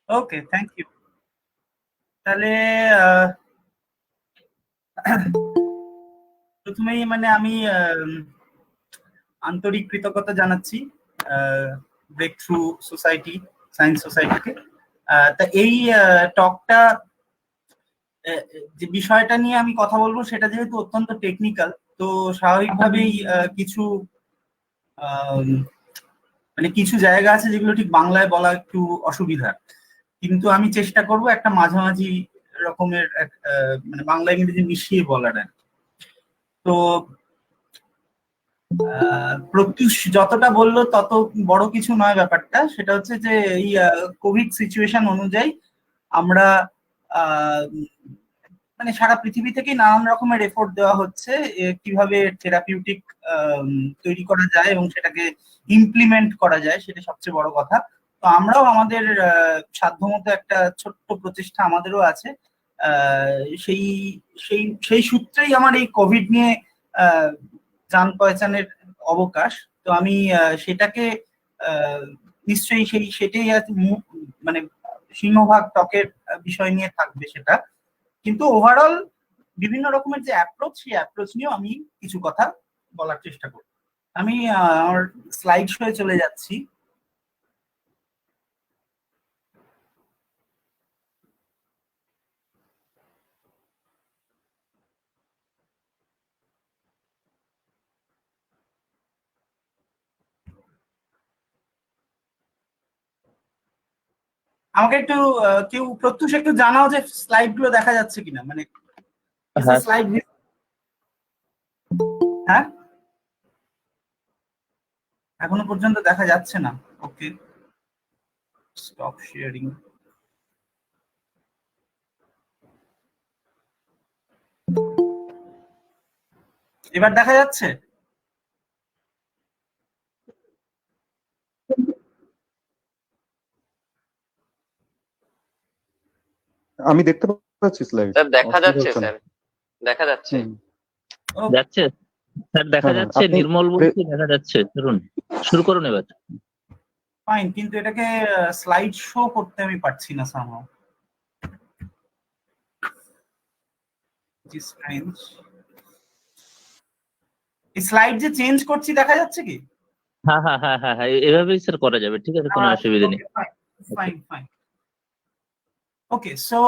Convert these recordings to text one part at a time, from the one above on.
Okay, thank you. তাহলে প্রথমেই মানে আমি আন্তরিক কৃতজ্ঞতা জানাচ্ছি ব্রেক থ্রু সোসাইটি, সায়েন্স সোসাইটিকে। তা এই টকটা, যে বিষয়টা নিয়ে আমি কথা বলবো সেটা যেহেতু অত্যন্ত টেকনিক্যাল, তো স্বাভাবিকভাবেই কিছু মানে কিছু জায়গা আছে যেগুলো ঠিক বাংলায় বলা একটু অসুবিধা, কিন্তু আমি চেষ্টা করব একটা মাঝামাঝি রকমের মানে বাংলা ইংরেজি মিশিয়ে বলার। তো প্রত্যুষ যতটা বললো তত বড় কিছু নয় ব্যাপারটা, সেটা হচ্ছে যে এই কোভিড সিচুয়েশন অনুযায়ী আমরা মানে সারা পৃথিবী থেকে নানান রকমের এফোর্ট দেওয়া হচ্ছে কিভাবে থেরাপিউটিক তৈরি করা যায় এবং সেটাকে ইমপ্লিমেন্ট করা যায়, সেটা সবচেয়ে বড় কথা। তো আমরাও আমাদের সাধ্যমতো একটা ছোট্ট প্রচেষ্টা আমাদেরও আছে। সেই সেই সেই সূত্রেই আমার এই কোভিড নিয়ে জান পহচানের অবকাশ। তো আমি সেটাকে নিশ্চয়ই সেটাই মানে সিংহভাগ টকের বিষয় নিয়ে থাকবে সেটা, কিন্তু ওভারঅল বিভিন্ন রকমের যে অ্যাপ্রোচ, সেই অ্যাপ্রোচ নিয়েও আমি কিছু কথা বলার চেষ্টা করব। আমি আমার স্লাইড শোয়ে চলে যাচ্ছি। আমাকে একটু কেউ প্রত্যুষ একটু জানাও যে স্লাইড গুলো দেখা যাচ্ছে কিনা, মানে হ্যাঁ স্লাইড। হ্যাঁ, এখনো পর্যন্ত দেখা যাচ্ছে না। ওকে, স্টপ শেয়ারিং। এবার দেখা যাচ্ছে? আমি দেখতে পাচ্ছি স্লাইড, স্যার দেখা অসুবিধা যাচ্ছে, হচ্ছে না। স্যার দেখা যাচ্ছে। যাচ্ছে স্যার, দেখা হ্যাঁ, যাচ্ছে। আপনি নির্মল বলছি, দেখা যাচ্ছে। ধরুন, শুরু করুন এবার। ফাইন, কিন্তু এটাকে স্লাইড শো করতে আমি পারছি না সামহাও। স্লাইড যে চেঞ্জ করছি দেখা যাচ্ছে কি? হ্যাঁ হ্যাঁ হ্যাঁ হ্যাঁ হ্যাঁ, এভাবেই স্যার করা যাবে। ঠিক আছে, কোনো অসুবিধা নেই। Fine, fine. Okay, so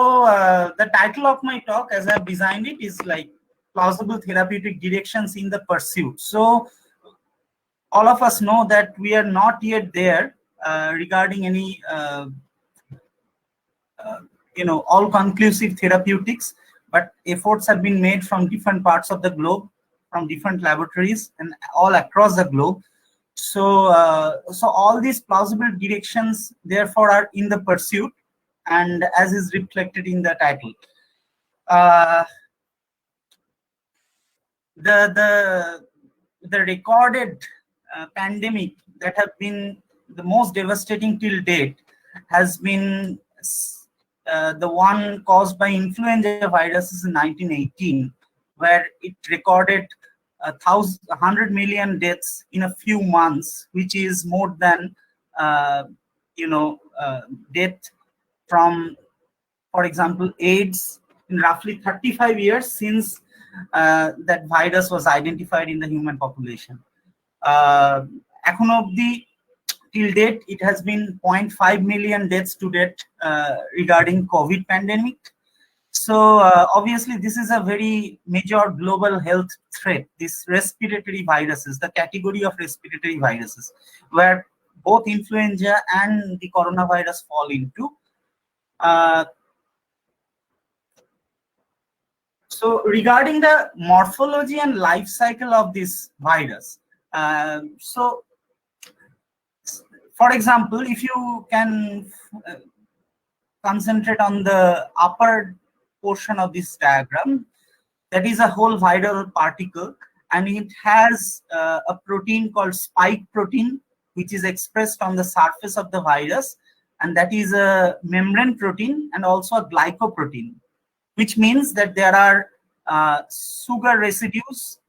the title of my talk, as I've designed it, is like plausible therapeutic directions in the pursuit. So all of us know that we are not yet there regarding any all-conclusive therapeutics, but efforts have been made from different parts of the globe, from different laboratories, and all across the globe. So all these plausible directions, therefore, are in the pursuit, and as is reflected in the title. The recorded pandemic that have been the most devastating till date has been the one caused by influenza viruses in 1918, where it recorded 100 million deaths in a few months, which is more than death from, for example, AIDS in roughly 35 years since that virus was identified in the human population. Echono obdi, till date, it has been 0.5 million deaths to date regarding COVID pandemic. So obviously, this is a very major global health threat. This respiratory viruses, the category of respiratory viruses, where both influenza and the coronavirus fall into. So regarding the morphology and life cycle of this virus, so for example, if you can concentrate on the upper portion of this diagram, that is a whole viral particle, and it has a protein called spike protein, which is expressed on the surface of the virus, and that is a membrane protein and also a glycoprotein, which means that there are sugar residues,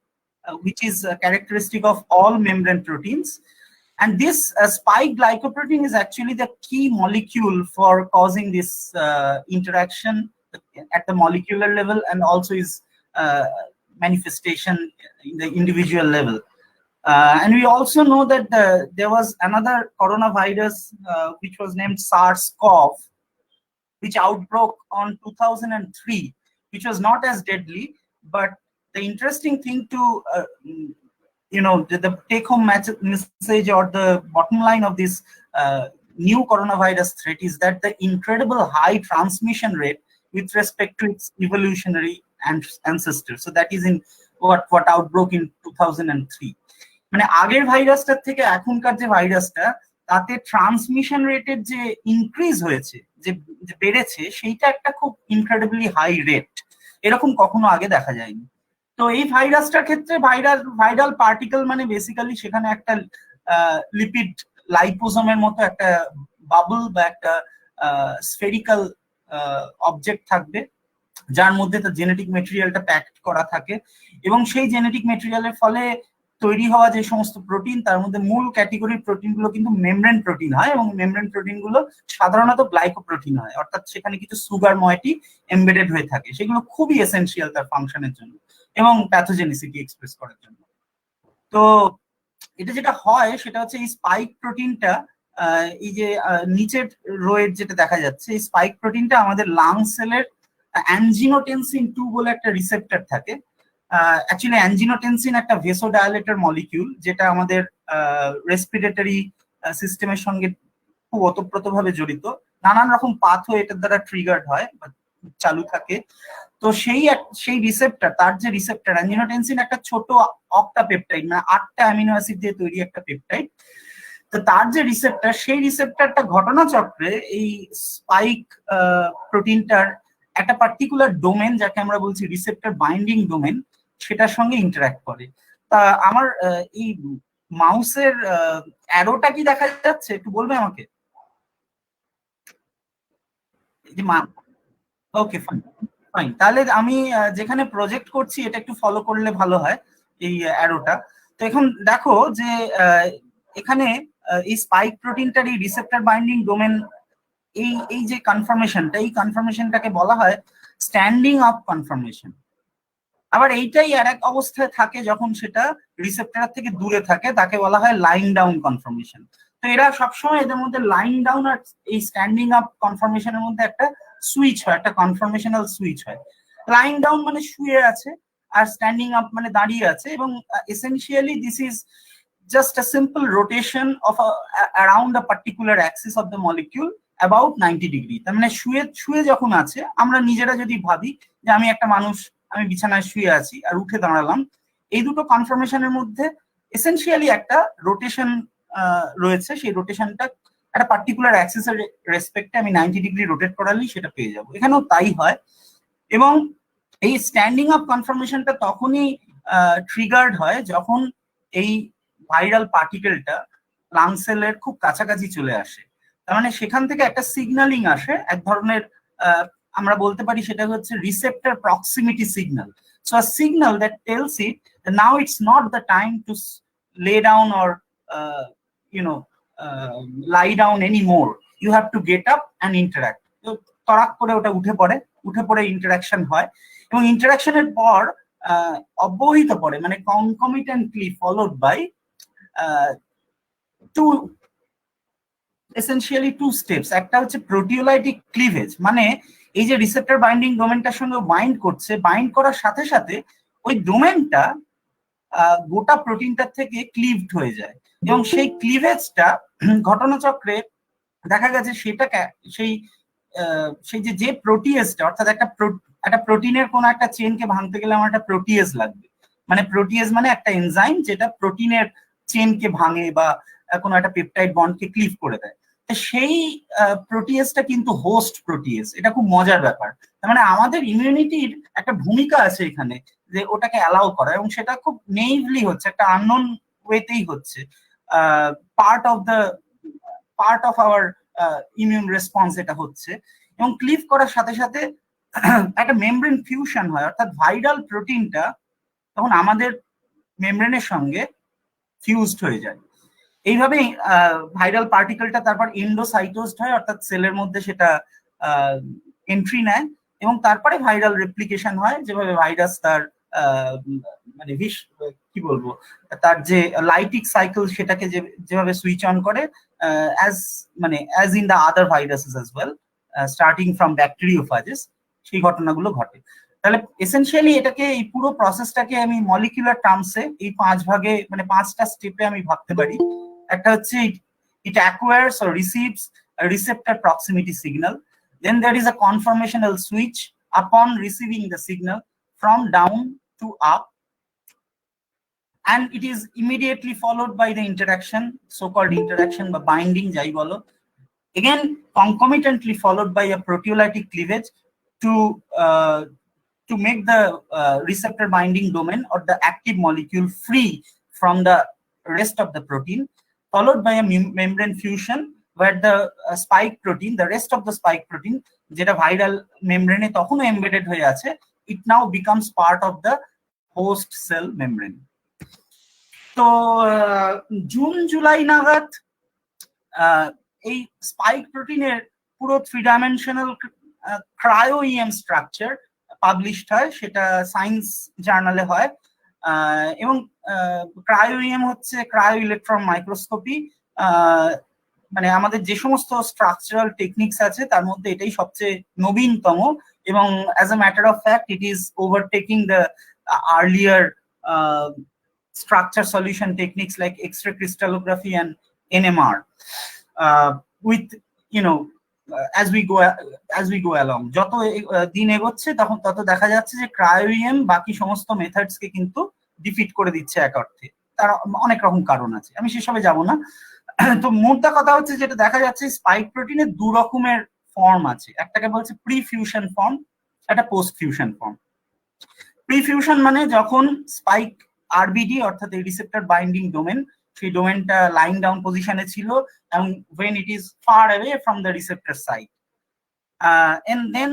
which is a characteristic of all membrane proteins. And this spike glycoprotein is actually the key molecule for causing this interaction at the molecular level, and also is manifestation in the individual level. And we also know that there was another coronavirus which was named SARS-CoV, which outbroke on 2003, which was not as deadly. But the interesting thing to the take-home message or the bottom line of this new coronavirus threat is that the incredible high transmission rate with respect to its evolutionary ancestors. So that is in what outbroke in 2003. মানে আগের ভাইরাসটার থেকে এখনকার যে ভাইরাসটা, তাতে transmission রেটের যে increase হয়েছে, যে বেড়েছে, সেইটা একটা খুব ইনক্রেডিবলি হাই রেট, এরকম কখনো আগে দেখা যায়নি। তো এই ভাইরাসটার ক্ষেত্রে ভাইরাল পার্টিকেল মানে বেসিক্যালি সেখানে একটা লিপিড লাইপোজোমের মতো একটা বাবল বা একটা স্ফেরিক্যাল অবজেক্ট থাকবে, যার মধ্যে তার জেনেটিক মেটেরিয়ালটা প্যাকড করা থাকে, এবং সেই জেনেটিক মেটেরিয়ালের ফলে তৈরি হওয়া যে সমস্ত প্রোটিন, তার মধ্যে মূল ক্যাটেগরির প্রোটিনগুলো কিন্তু মেমব্রেন প্রোটিন হয়, এবং মেমব্রেন প্রোটিনগুলো সাধারণত গ্লাইকোপ্রোটিন হয়, অর্থাৎ সেখানে কিছু সুগার ময়েটি এমবেডেড হয়ে থাকে। সেগুলো খুবই এসেনশিয়াল তার ফাংশনের জন্য এবং প্যাথোজেনিসিটি এক্সপ্রেস করার জন্য। তো এটা যেটা হয় সেটা হচ্ছে এই স্পাইক প্রোটিনটা, এই যে নিচের রোয়ের যেটা দেখা যাচ্ছে, এই স্পাইক প্রোটিনটা আমাদের লাং সেলের অ্যানজিনোটেনসিন 2 বলে একটা রিসেপ্টর থাকে। অ্যাকচুয়ালি অ্যানজিনোটেনসিন একটা ভেসোডায়ালেটর মলিকিউল, যেটা আমাদের রেসপিরেটরি সিস্টেমের সঙ্গে খুব ওতপ্রোতভাবে জড়িত। নানান রকম পাথওয়ে এটার দ্বারা ট্রিগার্ড হয় বা চালু থাকে। তো সেই রিসেপ্টর, তার যে রিসেপ্টর অ্যানজিনোটেনসিন একটা ছোট অক্টাপেপটাইড, মানে 8টা অ্যামিনো অ্যাসিড দিয়ে তৈরি একটা পেপটাইড। তো তার যে রিসেপ্টর, সেই রিসেপ্টরটা ঘটনাচক্রে এই স্পাইক প্রোটিনটার একটা পার্টিকুলার ডোমেন, যাকে আমরা বলছি রিসেপ্টর বাইন্ডিং ডোমেন, সেটার সঙ্গে ইন্টারঅ্যাক্ট করে। তা আমার এই মাউসের অ্যারোটা কি দেখা যাচ্ছে, একটু বলবে আমাকে? ওকে, ফাইন। তাহলে আমি যেখানে প্রজেক্ট করছি এটা একটু ফলো করলে ভালো হয়, এই অ্যারোটা। তো এখন দেখো যে এখানে এই স্পাইক প্রোটিনটার এই রিসেপ্টর বাইন্ডিং ডোমেন, এই যে কনফার্মেশনটা, এই কনফার্মেশনটাকে বলা হয় স্ট্যান্ডিং আপ কনফার্মেশন। আবার এইটাই আর এক অবস্থায় থাকে যখন সেটা রিসেপ্টর থেকে দূরে থাকে, তাকে বলা হয় লাইন ডাউন কনফার্মেশন। তো এরা সবসময় এদের মধ্যে লাইন ডাউন আর এই স্ট্যান্ডিং আপ কনফার্মেশনের মধ্যে একটা সুইচ হয়, একটা কনফার্মেশনাল সুইচ হয়। লাইন ডাউন মানে শুয়ে আছে, আর স্ট্যান্ডিং আপ মানে দাঁড়িয়ে আছে, এবং essentially this is just a simple rotation of around a particular axis of the molecule about 90 degree। তার মানে শুয়ে যখন আছে, আমরা নিজেরা যদি ভাবি যে আমি একটা মানুষ, আমি বিছানায় শুয়ে আছি আর উঠে দাঁড়ালাম, এই দুটো কনফার্মেশনের মধ্যে এসেনশিয়ালি একটা রোটেশন রয়েছে। সেই রোটেশনটা একটা পার্টিকুলার অ্যাক্সিসের রেসপেক্টে আমি 90 ডিগ্রি রোটেট করালেই সেটা পেয়ে যাব। এখানেও তাই হয়। এবং এই স্ট্যান্ডিং আপ কনফার্মেশনটা তখনই ট্রিগার্ড হয় যখন এই ভাইরাল পার্টিকেলটা লাং সেলের খুব কাছাকাছি চলে আসে। তার মানে সেখান থেকে একটা সিগন্যালিং আসে, এক ধরনের আমরা বলতে পারি সেটা হচ্ছে receptor proximity signal. So uh signal that tells it now it's not the time to lay down or lie down any more, you have to get up and interact. তো তড়াক করে ওটা উঠে পড়ে ইন্টারাকশন হয়, এবং ইন্টারাকশনের পর অব্যবহিত পড়ে, মানে concomitantly followed by essentially two steps। একটা হচ্ছে প্রোটিওলাইটিক ক্লিভেজ, মানে এই যে রিসেপ্টর বাইন্ডিং ডোমেনটার সঙ্গে বাইন্ড করছে, বাইন্ড করার সাথে সাথে ওই ডোমেনটা গোটা প্রোটিনটার থেকে ক্লিভড হয়ে যায়, এবং সেই ক্লিভেজটা ঘটনাচক্রে দেখা গেছে সেটাকে সেই যে প্রোটিয়েজটা, অর্থাৎ একটা প্রোটিনের কোনো একটা চেনকে ভাঙতে গেলে আমার একটা প্রোটিয়েজ লাগবে। মানে প্রোটিয়েজ মানে একটা এনজাইম যেটা প্রোটিনের চেনকে ভাঙে বা কোনো একটা পেপটাইড বন্ডকে ক্লিভ করে দেয়। সেই প্রোটিয়েজটা কিন্তু হোস্ট প্রোটিয়েজ। এটা খুব মজার ব্যাপার। তার মানে আমাদের ইমিউনিটির একটা ভূমিকা আছে এখানে, যে ওটাকে অ্যালাউ করা, এবং সেটা খুব নেইভলি হচ্ছে, একটা আননোন ওয়েতেই হচ্ছে। Part of our immune response এটা হচ্ছে। এবং ক্লিভ করার সাথে সাথে একটা মেমব্রেন ফিউশন হয়, অর্থাৎ ভাইরাল প্রোটিনটা তখন আমাদের মেমব্রেনের সঙ্গে ফিউজড হয়ে যায়। এইভাবেই ভাইরাল পার্টিকেলটা তারপর এন্ডোসাইটোজড হয়, অর্থাৎ সেলের মধ্যে সেটা এন্ট্রি নেয় এবং তারপরে ভাইরাল রেপ্লিকেশন হয়, যেভাবে ভাইরাস তার মানে কি বলবো, তার যে লাইটিক সাইকেল সেটাকে যেভাবে সুইচ অন করে, as in the other viruses as well, starting from bacteriophages, সেই ঘটনাগুলো ঘটে। তাহলে এসেনশিয়ালি এটাকে, এই পুরো প্রসেসটাকে আমি মলিকুলার টার্মসে এই 5 ভাগে, মানে 5টা স্টেপে আমি ভাবতে পারি। একটা হচ্ছে it acquires or receives a receptor proximity signal. Then there is a conformational switch upon receiving the signal from down to up, and it is immediately followed by the interaction, so-called interaction by binding jai bolo, again concomitantly followed by a proteolytic cleavage to make the receptor binding domain or the active molecule free from the rest of the protein, followed by a membrane fusion where the spike protein, the rest of the spike protein যেটা viral মেমব্রেনে তখনও embedded হয়ে আছে, it now becomes part of the host cell membrane. তো June July নাগাদ এই spike প্রোটিনের পুরো 3-ডাইমেনশনাল cryo-EM structure published হয়, সেটা সায়েন্স জার্নালে হয়। এবং ক্রায়ো-ইএম হচ্ছে ক্রায়ো ইলেকট্রন মাইক্রোস্কোপি, মানে আমাদের যে সমস্ত স্ট্রাকচারাল টেকনিক্স আছে তার মধ্যে এটাই সবচেয়ে নবীনতম, এবং as a matter of fact it is overtaking the earlier structure solution techniques like X-ray crystallography and NMR, with as we go along, যত দিন এগোচ্ছে তখন তত দেখা যাচ্ছে যে ক্রায়োইএম বাকি সমস্ত মেথডস কে কিন্তু ডিফিট করে দিচ্ছে এক অর্থে। তার অনেক রকম কারণ আছে, আমি সেসবে যাব না। তো মোদ্দা কথা হচ্ছে যেটা দেখা যাচ্ছে, স্পাইক প্রোটিনের 2 রকমের ফর্ম আছে, একটাকে বলছে প্রি ফিউশন ফর্ম, একটা post fusion form. Pre fusion মানে যখন স্পাইক আরবিডি অর্থাৎ এই রিসেপ্টর বাইন্ডিং ডোমেন, সেই ডোমেনটা লাইন ডাউন পজিশনে ছিল, এবং when it is far away from the receptor site, and then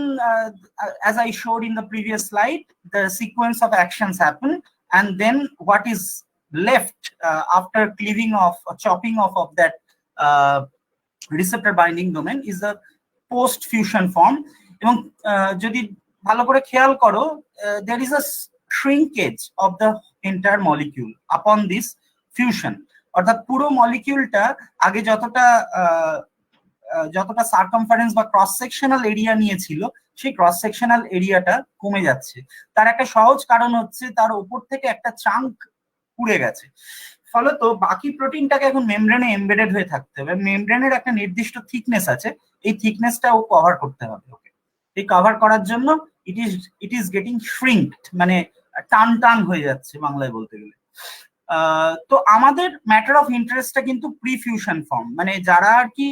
as I showed in the previous slide, the sequence of actions happen, and then what is left after cleaving off or chopping off of that receptor binding domain is the post fusion form. এবং যদি ভালো করে খেয়াল করো, there is a shrinkage of the entire molecule upon this fusion, অর্থাৎ পুরো মলিকিউলটা আগে যতটা সার্কামফারেন্স বা ক্রস সেকশনাল এরিয়া নিয়েছিল, সেই ক্রস সেকশনাল এরিয়াটা কমে যাচ্ছে। তার একটা সহজ কারণ হচ্ছে তার উপর থেকে একটা চাঙ্ক পুড়ে গেছে, ফলত বাকি প্রোটিনটাকে এখন মেমব্রেনে এমবেডেড হয়ে থাকতে হবে। মেমব্রেনের একটা নির্দিষ্ট থিকনেস আছে, এই থিকনেসটাও কভার করতে হবে ওকে। এই কভার করার জন্য ইট ইজ গেটিং শ্রিঙ্কড, মানে টান হয়ে যাচ্ছে বাংলায় বলতে গেলে। তো আমাদের ম্যাটার অফ ইন্টারেস্টটা কিন্তু প্রি ফিউশন ফর্ম, মানে যারা আর কি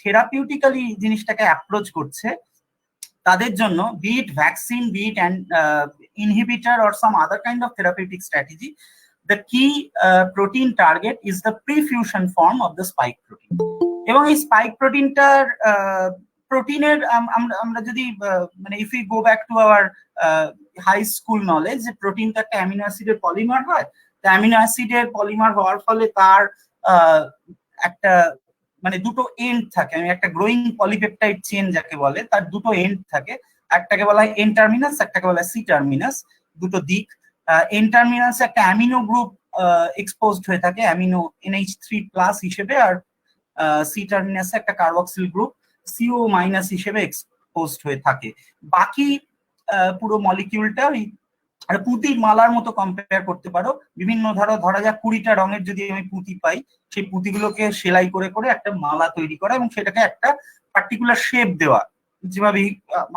থেরাপিউটিক্যালি জিনিসটাকে অ্যাপ্রোচ করছে তাদের জন্য, be it vaccine, be it inhibitor or some other kind of therapeutic strategy, the key protein target is the pre-fusion form of the spike protein. এবং এই স্পাইক প্রোটিনটার প্রোটিনের আমরা যদি মানে if we go back to our high school knowledge, যে প্রোটিনটা একটা amino অ্যাসিডের polymer হয়, তো অ্যামিনো অ্যাসিডের পলিমার হওয়ার ফলে তার একটা মানে দুটো এন্ড থাকে, আমি একটা গ্রোয়িং পলিপেপটাইড চেন যাকে বলে, তার দুটো এন্ড থাকে, একটাকে বলা হয় এন টার্মিনাস, একটাকে বলা হয় সি টার্মিনাস, দুটো দিক। এন টার্মিনাসে একটা অ্যামিনো গ্রুপ এক্সপোজড হয়ে থাকে অ্যামিনো NH3+ হিসেবে, আর সি টার্মিনাসে একটা কার্বক্সিল গ্রুপ CO- হিসেবে এক্সপোজড হয়ে থাকে। বাকি পুরো মলিকিউলটা ওই পুঁতির মালার মতো কম্পেয়ার করতে পারো। বিভিন্ন ধরা যাক 20টা রঙের যদি আমি পুঁতি পাই, সেই পুঁতিগুলোকে সেলাই করে করে একটা মালা তৈরি করা এবং সেটাকে একটা পার্টিকুলার শেপ দেওয়া, যেভাবে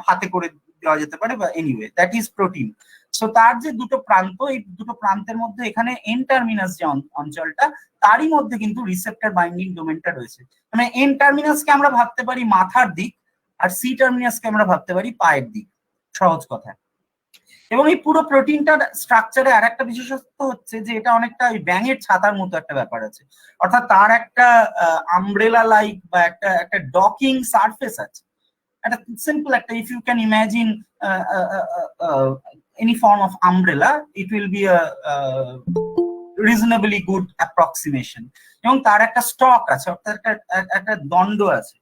হাতে করে দেওয়া যেতে পারে, বা anyway that is protein. So তার যে দুটো প্রান্ত, এই দুটো প্রান্তের মধ্যে এখানে এন টার্মিনাস যে অঞ্চলটা, তারই মধ্যে কিন্তু রিসেপ্টর বাইন্ডিং ডোমেনটা রয়েছে। মানে এন টার্মিনাসকে আমরা ভাবতে পারি মাথার দিক, আর সি টার্মিনাসকে আমরা ভাবতে পারি পায়ের দিক, সহজ কথায়। এবং এই পুরো প্রোটিনটার স্ট্রাকচারে আর একটা বিশেষত্ব হচ্ছে যে এটা অনেকটা ওই ব্যাঙের ছাতার মতো একটা ব্যাপার আছে, অর্থাৎ তার একটা আমব্রেলা লাইক বা একটা ডকিং সারফেস আছে, একটা সিম্পল একটা, if you can imagine any form of umbrella, it will be reasonably good approximation, এবং তার একটা স্টক আছে, অর্থাৎ একটা দণ্ড আছে,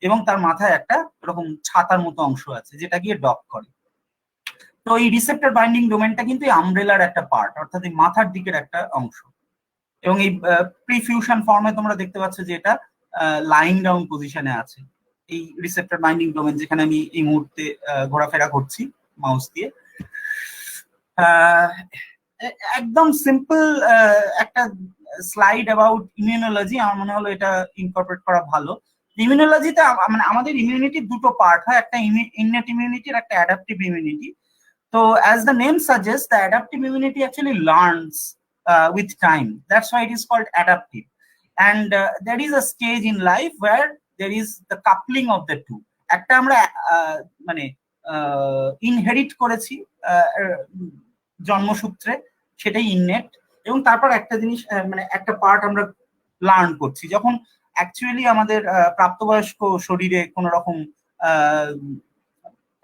এবং তার মাথায় একটা এরকম ছাতার মতো অংশ আছে যেটা গিয়ে ডক করে। তো এই রিসেপ্টর বাইন্ডিং ডোমেনটা কিন্তু এই আমব্রেলার একটা পার্ট, অর্থাৎ এই মাথার দিকের একটা অংশ। এবং এই প্রিফিউশন ফর্মে তোমরা দেখতে পাচ্ছ যে এটা লাইন ডাউন পজিশনে আছে, এই রিসেপ্টর বাইন্ডিং ডোমেন যেখানে আমি এই মুহূর্তে ঘোরাফেরা করছি মাউস দিয়ে। একদম সিম্পল একটা স্লাইড অ্যাবাউট ইমিউনোলজি আমার মনে হলো এটা ইনকর্পোরেট করা ভালো। ইমিউনোলজিতে মানে আমাদের ইমিউনিটির দুটো পার্ট হয়, একটা ইননেট ইমিউনিটি আর একটা adaptive immunity. So as the name suggests, the adaptive immunity actually learns with time. That's why it is called adaptive. And there is a stage in life where there is the coupling of the two. একটা আমরা মানে inherit করেছি জন্মসূত্রে, সেটাই innate, এবং তারপর একটা জিনিস মানে একটা পার্ট আমরা লার্ন করছি যখন অ্যাকচুয়ালি আমাদের প্রাপ্তবয়স্ক শরীরে কোনো রকম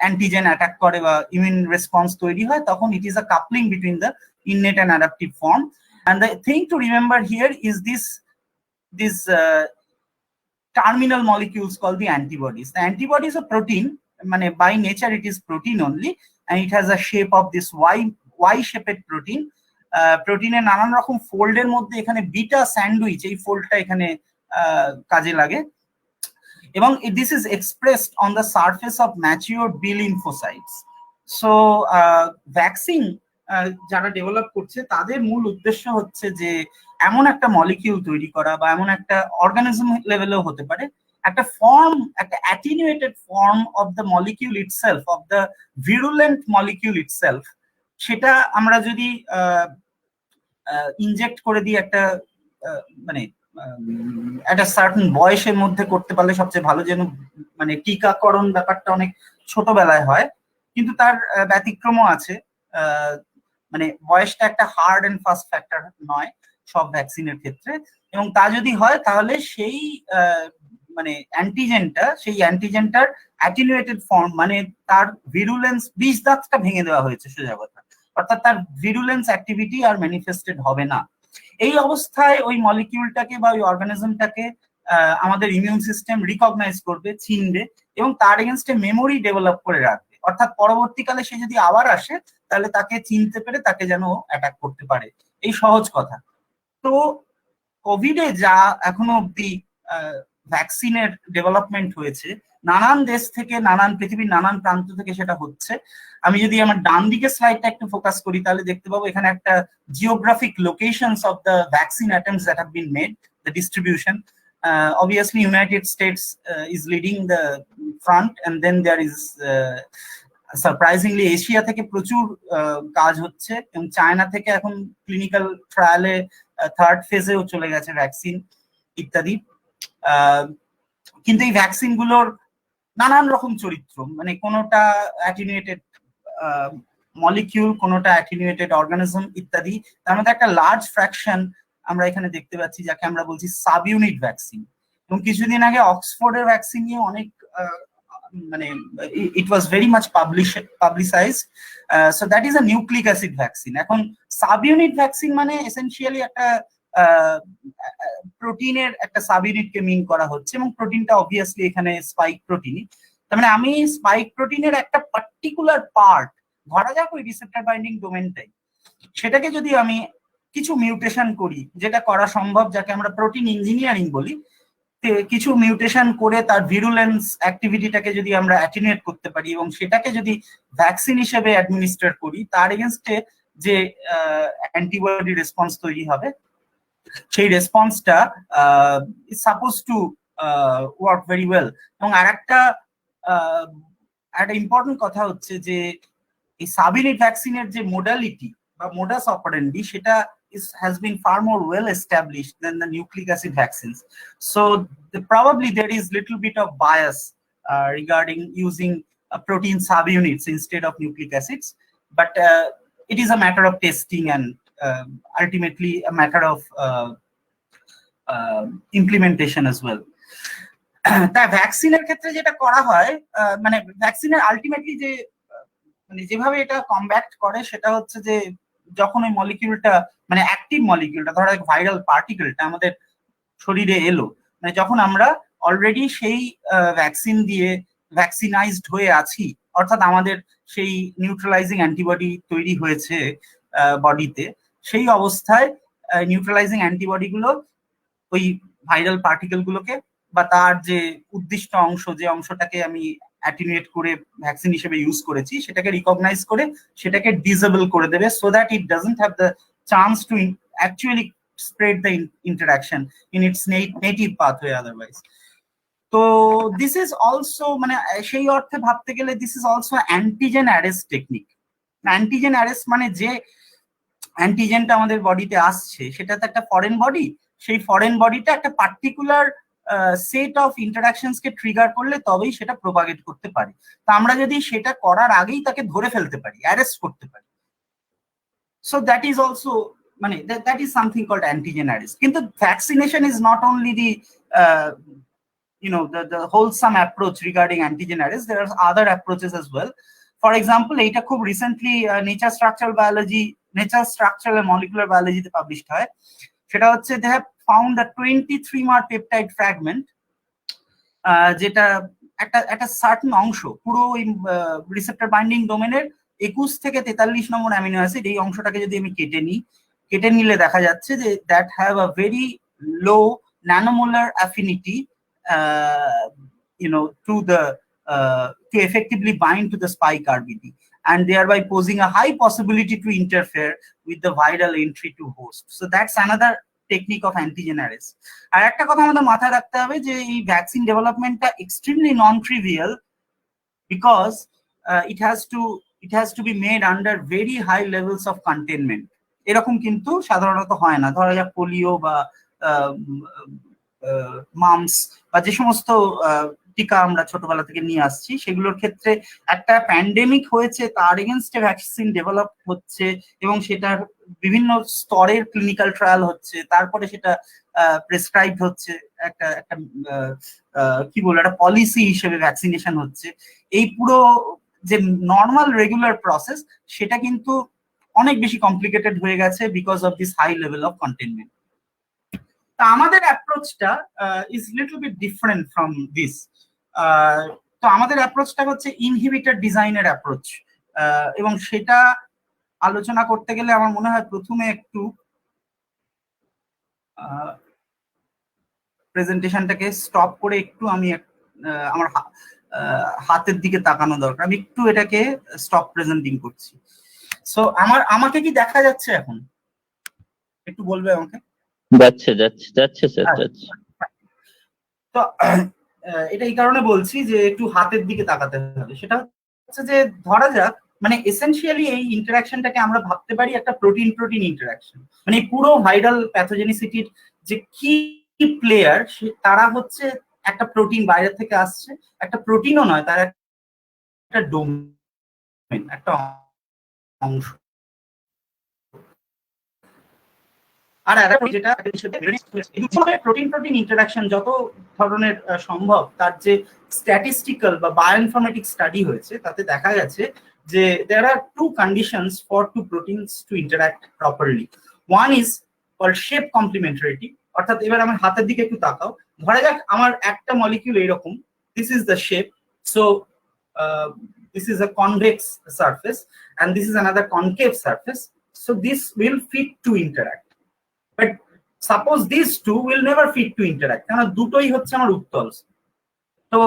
অ্যান্টিজেন অ্যাটাক করে বা ইমিউন রেসপন্স তৈরি হয়, তখন it is a coupling between the innate and adaptive form. And the thing to remember here is this terminal molecules called the antibodies. The antibody is a protein, মানে by nature it is protein only, and it has a shape of this Y shaped protein. প্রোটিনের নানান রকম ফোল্ডের মধ্যে এখানে beta sandwich, এই ফোল্ডটা এখানে কাজে লাগে, এবং this is expressed on the surface of mature B lymphocytes. So vaccine যারা ডেভেলপ করছে তাদের মূল উদ্দেশ্য হচ্ছে যে এমন একটা মলিকিউল তৈরি করা, বা এমন একটা অর্গানিজম লেভেলেও হতে পারে, একটা ফর্ম, একটা attenuated form of the molecule itself, of the virulent molecule itself, সেটা আমরা যদি ইনজেক্ট করে দিই একটা মানে একটা সার্টেন বয়সের মধ্যে করতে পারলে সবচেয়ে ভালো। যেন মানে টিকাকরণ ব্যাপারটা অনেক ছোটবেলায় হয়, কিন্তু তার ব্যতিক্রমও আছে। মানে বয়সটা একটা হার্ড এন্ড ফাস্ট ফ্যাক্টর নয় সব ভ্যাকসিনের ক্ষেত্রে, এবং তা যদি হয় তাহলে সেই মানে সেই অ্যান্টিজেনটার অ্যাটিনুয়েটেড ফর্ম, মানে তার ভিরুলেন্স, বিষ দাঁতটা ভেঙে দেওয়া হয়েছে সোজা কথা, অর্থাৎ তার ভিরুলেন্স অ্যাক্টিভিটি আর ম্যানিফেস্টেড হবে না। এই অবস্থায় ওই মলিকিউলটাকে বা ওই অর্গানিজমটাকে আমাদের ইমিউন সিস্টেম রিকগনাইজ করবে, চিনবে, এবং তার এগেনস্টে মেমোরি ডেভেলপ করে রাখবে, অর্থাৎ পরবর্তীকালে সে যদি আবার আসে তাহলে তাকে চিনতে পেরে তাকে যেন অ্যাটাক করতে পারে, এই সহজ কথা। তো কোভিডে যা এখনো অব্দি ভ্যাকসিনের ডেভেলপমেন্ট হয়েছে, নানান দেশ থেকে, পৃথিবীর নানান প্রান্ত থেকে সেটা হচ্ছে। আমি যদি আমার ডান দিকে স্লাইডটা একটু ফোকাস করি তাহলে দেখতে পাবো এখানে একটা geographic locations of the vaccine attempts that have been made, the distribution. Obviously United States is leading the front, and then there is surprisingly Asia থেকে প্রচুর কাজ হচ্ছে, এবং চায়না থেকে এখন ক্লিনিক্যাল ট্রায়ালে থার্ড ফেজেও চলে গেছে ভ্যাকসিন ইত্যাদি। কিন্তু এই ভ্যাকসিন গুলোর নানান রকম চরিত্র, মানে কোনোটা অ্যাটিনুয়েটেড মলিকিউল, কোনোটা অ্যাটিনুয়েটেড অর্গানিজম ইত্যাদি। তার মধ্যে একটা লার্জ ফ্র্যাকশন আমরা এখানে দেখতে পাচ্ছি যাকে আমরা বলছি সাব ইউনিট ভ্যাকসিন। এবং কিছুদিন আগে অক্সফোর্ডের ভ্যাকসিন নিয়ে অনেক মানে it was very much publicized. So that is a nucleic acid vaccine. এখন সাব ইউনিট ভ্যাকসিন মানে এসেনশিয়ালি একটা প্রোটিনের একটা সাব ইউনিটকে মিন করা হচ্ছে, এবং প্রোটিনটা অবভিয়াসলি এখানে স্পাইক প্রোটিন। তার মানে আমি স্পাইক প্রোটিনের একটা পার্টিকুলার পার্ট, ধরা যাক ওই রিসেপ্টর বাইন্ডিং ডোমেনটাই, সেটাকে যদি আমি কিছু মিউটেশন করি, যেটা করা সম্ভব, যাকে আমরা প্রোটিন ইঞ্জিনিয়ারিং বলি, কিছু মিউটেশন করে তার ভিরুলেন্স অ্যাক্টিভিটিটাকে যদি আমরা অ্যাটিনুয়েট করতে পারি এবং সেটাকে যদি ভ্যাকসিন হিসেবে অ্যাডমিনিস্ট্রেট করি, তার এগেনস্টে যে অ্যান্টিবডি রেসপন্স তৈরি হবে, সেই রেসপন্সটা is suppose to work very well. এবং আরেকটা ইম্পর্টেন্ট কথা হচ্ছে যে এই সাব ইউনিট ভ্যাকসিনের যে মোডালিটি বা মোডাস অপারেন্ডি, সেটা has been far more well established than the nucleic acid vaccines. So probably there is little bit of bias regarding using protein subunits instead of nucleic acids, but it is a matter of testing and ultimately a matter of implementation as well. তাই ভ্যাকসিনের ক্ষেত্রে যেটা করা হয়, মানে ভ্যাকসিনের ultimately যে মানে যেভাবে এটা কমব্যাট করে সেটা হচ্ছে যে যখন ওই মলিকিউলটা মানে অ্যাক্টিভ মলিকিউলটা ধরো ভাইরাল পার্টিকেলটা আমাদের শরীরে এলো, মানে যখন আমরা অলরেডি সেই ভ্যাকসিন দিয়ে ভ্যাকসিনাইজড হয়ে আছি, অর্থাৎ আমাদের সেই নিউট্রালাইজিং অ্যান্টিবডি তৈরি হয়েছে বডিতে, সেই অবস্থায় নিউট্রালাইজিং অ্যান্টিবডি গুলো ওই ভাইরাল পার্টিকেল গুলোকে বা তার যে উদ্দিষ্ট অংশ, যে অংশটাকে আমি অ্যাটিনুয়েট করে ভ্যাকসিন হিসেবে ইউজ করেছি, সেটাকে রিকগনাইজ করে সেটাকে ডিসেবল করে দেবে, so that it doesn't have the chance to actually spread the interaction in its native pathway otherwise. তো দিস ইজ অলসো মানে সেই অর্থে ভাবতে গেলে this is also antigen arrest technique. Antigen arrest মানে যে অ্যান্টিজেনটা আমাদের বডিতে আসছে সেটা তো একটা ফরেন বডি, সেই ফরেন বডিটা একটা particular set of interactions K trigger করলে তবেই সেটা প্রোপাগেট করতে পারে। তো আমরা যদি সেটা করার আগেই তাকে ধরে ফেলতে পারি, অ্যারেস্ট করতে পারি, সো দ্যাট ইজ অলসো মানে that is something called antigen arrest. কিন্তু vaccination is not only the the wholesome approach regarding antigen arrest. There are other approaches as well. For example, এটা খুব recently nature structural and molecular biology তে published হয়। সেটা হচ্ছে they have found a 23-mer peptide fragment, যেটা একটা certain অংশ, পুরো রিসেপ্টর বাইন্ডিং ডোমেনের 21 থেকে 43 নম্বর অ্যামিনো অ্যাসিড, এই অংশটাকে যদি আমি কেটে নিলে দেখা যাচ্ছে যে that have a very low nanomolar affinity to effectively bind to the spike RBD, and thereby posing a high possibility to interfere with the viral entry to host. So that's another technique of antigen arrest. আর একটা কথা আমাদের মাথায় রাখতে হবে যে এই vaccine ডেভেলপমেন্টটা extremely non trivial, because it has to be made under very high levels of containment. এরকম কিন্তু সাধারণত হয় না। ধরা যাক পোলিও বা মামস বা যে সমস্ত টিকা আমরা ছোটবেলা থেকে নিয়ে আসছি, সেগুলোর ক্ষেত্রে একটা প্যান্ডেমিক হয়েছে, তার এগেনস্টে ভ্যাকসিন ডেভেলপ হচ্ছে এবং সেটার বিভিন্ন স্তরের ক্লিনিক্যাল ট্রায়াল হচ্ছে, তারপরে সেটা প্রেসক্রাইব হচ্ছে, একটা কি বলবো একটা পলিসি হিসেবে ভ্যাকসিনেশন হচ্ছে। এই পুরো যে নর্মাল রেগুলার প্রসেস সেটা কিন্তু অনেক বেশি কমপ্লিকেটেড হয়ে গেছে because of this high level of containment. তা আমাদের অ্যাপ্রোচটা is little bit different from this. তো আমাদের অ্যাপ্রোচটা হচ্ছে ইনহিবিটর ডিজাইনের অ্যাপ্রোচ, এবং সেটা আলোচনা করতে গেলে আমার মনে হয় প্রথমে একটু প্রেজেন্টেশনটাকে স্টপ করে একটু আমি আমার হাতের দিকে তাকানো দরকার। আমি একটু এটাকে স্টপ প্রেজেন্টিং করছি। সো আমাকে কি দেখা যাচ্ছে এখন? একটু বলবে আমাকে? যাচ্ছে স্যার, যাচ্ছে। তো এটা এই কারণে বলছি যে একটু হাতের দিকে তাকাতে হবে। সেটা হচ্ছে যে ধরা যাক মানে এসেনশিয়ালি এই ইন্টারাকশনটাকে আমরা ভাবতে পারি একটা প্রোটিন ইন্টারাকশন। মানে পুরো ভাইরাল প্যাথোজেনিসিটির যে কি প্লেয়ার তারা হচ্ছে একটা প্রোটিন বাইরে থেকে আসছে, একটা প্রোটিনও নয়, তার একটা ডোমেন, একটা অংশ। আর যেটা প্রোটিন ইন্টারাকশন যত ধরনের সম্ভব তার যে স্ট্যাটিস্টিক্যাল বা বায়োইনফরমেটিক স্টাডি হয়েছে তাতে দেখা গেছে যে there are two conditions for two proteins to interact properly. One is called shape complementarity, অর্থাৎ এবার আমার হাতের দিকে একটু তাকাও। ধরা যাক আমার একটা মলিকিউল এইরকম, this is the shape, so this is a convex surface and this is another concave surface, so this will fit to interact. But suppose these two will never fit to interact, কারণ দুটোই হচ্ছে আমার উত্তল। তো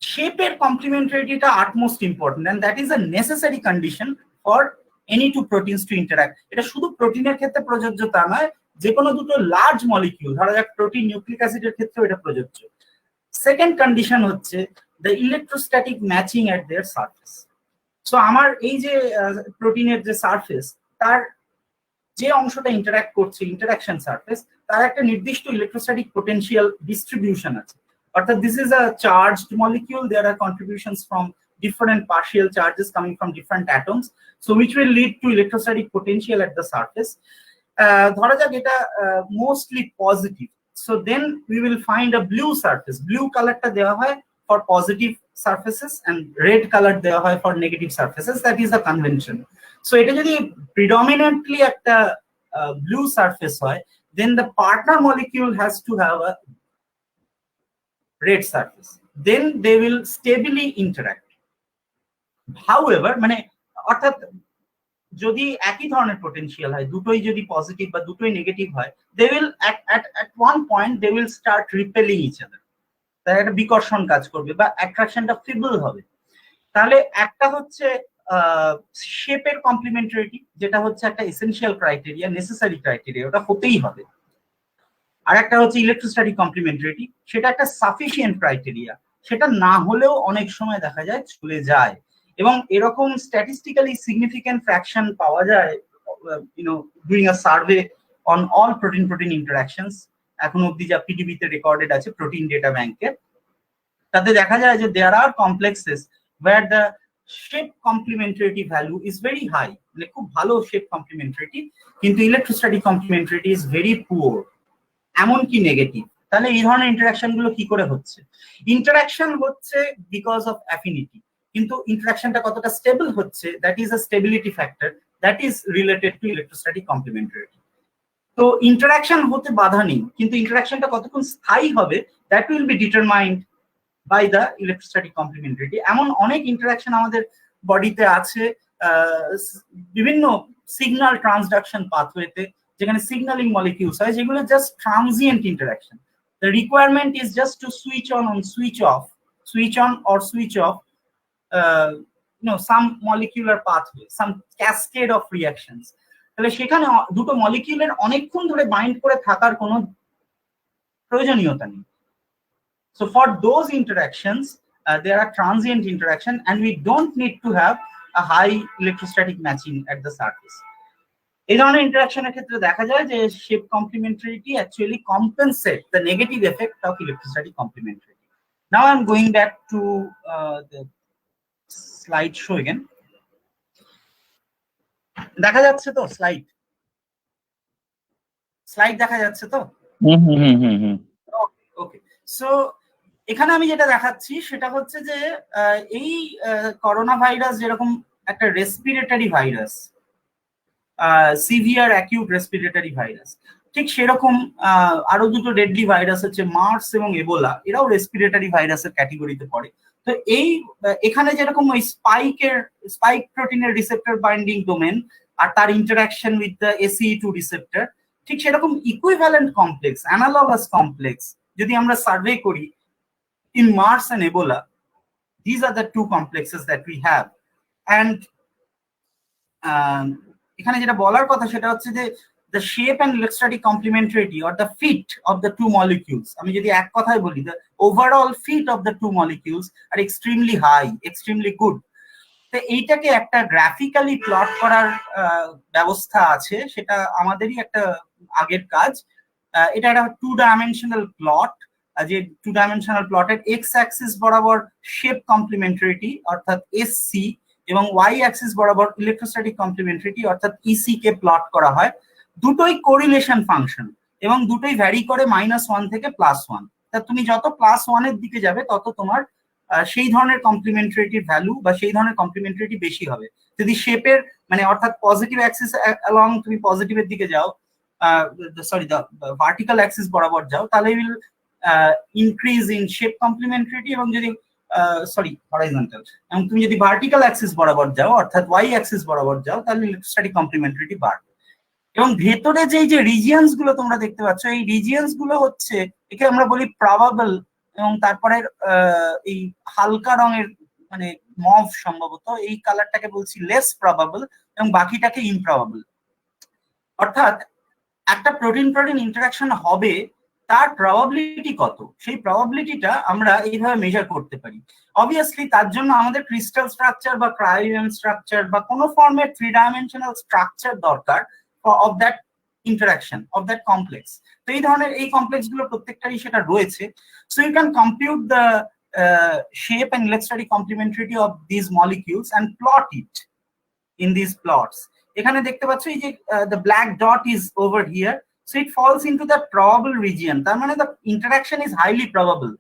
শেপের কমপ্লিমেন্টারিটিটা utmost important, and that is a necessary condition for any two proteins to interact. এটা শুধু প্রোটিনের ক্ষেত্রে প্রযোজ্য তা নয়, যে কোনো দুটো লার্জ মলিকিউল, ধরা যাক প্রোটিন নিউক্লিক অ্যাসিডের ক্ষেত্রেও এটা প্রযোজ্য। সেকেন্ড কন্ডিশন হচ্ছে the electrostatic matching at their surface. So আমার এই যে প্রোটিনের যে সারফেস, তার যে অংশটা ইন্টারঅ্যাক্ট করছে, ইন্টারাকশন সারফেস, তার একটা নির্দিষ্ট ইলেকট্রোস্ট্যাটিক পোটেনশিয়াল ডিস্ট্রিবিউশন আছে। অর্থাৎ this is a charged molecule, there are contributions from different partial charges coming from different atoms, so which will lead to electrostatic potential at the surface. ধরা যাক এটা mostly positive, so then we will find a blue surface. Blue কালারটা দেওয়া হয় for positive surfaces and red color দেওয়া হয় for negative surfaces. That is the convention. So এটা যদি প্রিডমিনেন্টলি একটা ব্লু সারফেস হয়, then the partner molecule has to have a red surface, then they will stably interact. However, মানে অর্থাৎ যদি একই ধরনের পোটেনশিয়াল হয়, দুটোই যদি পজিটিভ বা দুটোই নেগেটিভ হয়, they will at one point they will start repelling each other. তাই একটা বিকর্ষণ কাজ করবে বা অ্যাট্রাকশনটা ফিবল হবে। তাহলে একটা হচ্ছে শেপের কমপ্লিমেন্টারিটি, যেটা হচ্ছে একটা এসেনশিয়াল ক্রাইটেরিয়া, নেসেসারি ক্রাইটেরিয়া, ওটা হতেই হবে। আর একটা হচ্ছে ইলেকট্রোস্ট্যাটিক কমপ্লিমেন্টারিটি, সেটা একটা সাফিসিয়েন্ট ক্রাইটেরিয়া, সেটা না হলেও অনেক সময় দেখা যায় চলে যায়। এবং এরকম স্ট্যাটিস্টিক্যালি সিগনিফিক্যান্ট ফ্র্যাকশন পাওয়া যায় doing a survey on all protein protein interactions, এখন অব্দি যা পিডিবিতে রেকর্ডেড আছে প্রোটিন ডেটা ব্যাংকে, তাতে দেখা যায় যে দেয়ার আর complexes where the shape complementarity value is very high, মানে খুব ভালো shape complementarity, কিন্তু electrostatic complementarity is very poor, এমনকি নেগেটিভ। তাহলে এই ধরনের ইন্টারাকশন গুলো কি করে হচ্ছে? ইন্টারাকশন হচ্ছে বিকজ অফ অ্যাফিনিটি, কিন্তু ইন্টারাকশনটা কতটা স্টেবল হচ্ছে, that is a stability factor that is related to electrostatic complementarity. তো ইন্টারাকশন হতে বাধা নেই, কিন্তু ইন্টারাকশনটা কতক্ষণ স্থায়ী হবে that will be determined by the electrostatic complementarity. এমন অনেক ইন্টারাকশন আমাদের বডিতে আছে বিভিন্ন সিগন্যাল ট্রান্সডাকশন পাথওয়েতে, যেখানে সিগন্যালিং মলিকিউলস হয়, যেগুলো just transient interaction. The requirement is just to switch on switch off, switch on or switch off some molecular pathway, some cascade of reactions. তাহলে সেখানে দুটো মলিকিউলের অনেকক্ষণ ধরে বাইন্ড করে থাকার কোনো প্রয়োজনীয়তা নেই। So for those interactions, there are transient interaction and we don't need to have a high electrostatic matching at the surface. এই ধরনের ইন্টারাকশনের ক্ষেত্রে দেখা যায় যে shape complementarity actually compensate the negative effect of electrostatic complementarity. Now I'm going back to the slide show again. দেখা যাচ্ছে তো slide দেখা যাচ্ছে তো? ওকে, সো এখানে আমি যেটা দেখাচ্ছি সেটা হচ্ছে যে এই করোনা ভাইরাস যেরকম একটা respiratory virus, severe acute respiratory virus, ঠিক সেরকম আরো দুটো ডেডলি ভাইরাস হচ্ছে মার্স এবং এবোলা, এরাও রেসপিরেটরি ভাইরাসের ক্যাটেগরিতে পড়ে। তো এই এখানে যেরকম ওই স্পাইক প্রোটিনের রিসেপ্টর বাইন্ডিং ডোমেন আর তার interaction with the ACE2 receptor, ঠিক সেরকম ইকুইভ্যালেন্ট কমপ্লেক্স, অ্যানালগাস কমপ্লেক্স যদি আমরা সার্ভে করি in Mars and Ebola, these are the two complexes that we have. And এখানে যেটা বলার কথা সেটা হচ্ছে যে the shape and electrostatic complementarity or the fit of the two molecules, আমি যদি এক কথায় বলি, the overall fit of the two molecules are extremely high, extremely good. তো এইটাকে একটা গ্রাফিক্যালি প্লট করার ব্যবস্থা আছে, সেটা আমাদেরই একটা আগের কাজ। এটা একটা 2-dimensional প্লট, যে 2-dimensional প্লটের এক্স অ্যাক্সিস বরাবর শেপ কমপ্লিমেন্টারিটি অর্থাৎ SC এবং ওয়াই অ্যাক্সিস বরাবর ইলেকট্রোস্ট্যাটিক কমপ্লিমেন্টারিটি অর্থাৎ EC কে প্লট করা হয়। দুটোই কোরিলেশন ফাংশন এবং দুটোই ভ্যারি করে -1 থেকে +1। তা তুমি যত +1 এর দিকে যাবে তত তোমার সেই ধরনের কমপ্লিমেন্টারিটির ভ্যালু বা সেই ধরনের কমপ্লিমেন্টারিটি বেশি হবে। যদি শেপের মানে অর্থাৎ পজিটিভ অ্যাক্সিস অ্যালং তুমি পজিটিভের দিকে যাও, সরি দ্য ভার্টিক্যাল অ্যাক্সিস বরাবর যাও, তাহলে উইল ইনক্রিজ ইন শেপ কমপ্লিমেন্টারিটি, এবং যদি হরাইজন্টাল, এবং তুমি যদি ভার্টিক্যাল অ্যাক্সিস বরাবর যাও অর্থাৎ ওয়াই অ্যাক্সিস বরাবর যাও, তাহলে ইলেকট্রোস্ট্যাটিক কমপ্লিমেন্টারিটি বাড়বে। এবং ভেতরে যে রিজিয়নস গুলো তোমরা দেখতে পাচ্ছ, এই রিজিয়নস গুলো হচ্ছে, একে আমরা বলি প্রবাবল, এবং তারপরে এই হালকা রঙের মানে মভ সম্ভবত এই কালারটাকে বলছি লেস প্রবাবল, এবং বাকিটাকে ইমপ্রবাবল। অর্থাৎ একটা প্রোটিন প্রোটিন ইন্টারাকশন হবে, তার প্রবাবিলিটি কত, সেই প্রবাবিলিটিটা আমরা এইভাবে মেজার করতে পারি। অবভিয়াসলি তার জন্য আমাদের ক্রিস্টাল স্ট্রাকচার বা ক্রায়োজেন স্ট্রাকচার বা কোনো ফর্মের 3-dimensional স্ট্রাকচার দরকার of that interaction, of that complex. তো এই ধরনের এই কমপ্লেক্স গুলো প্রত্যেকটারই সেটা রয়েছে। So you can compute the shape and electrostatic complementarity of these molecules and plot it in these plots. এখানে দেখতে পাচ্ছ এই যে the black dot is over here, so it falls into the probable region, তার মানে the interaction is highly probable.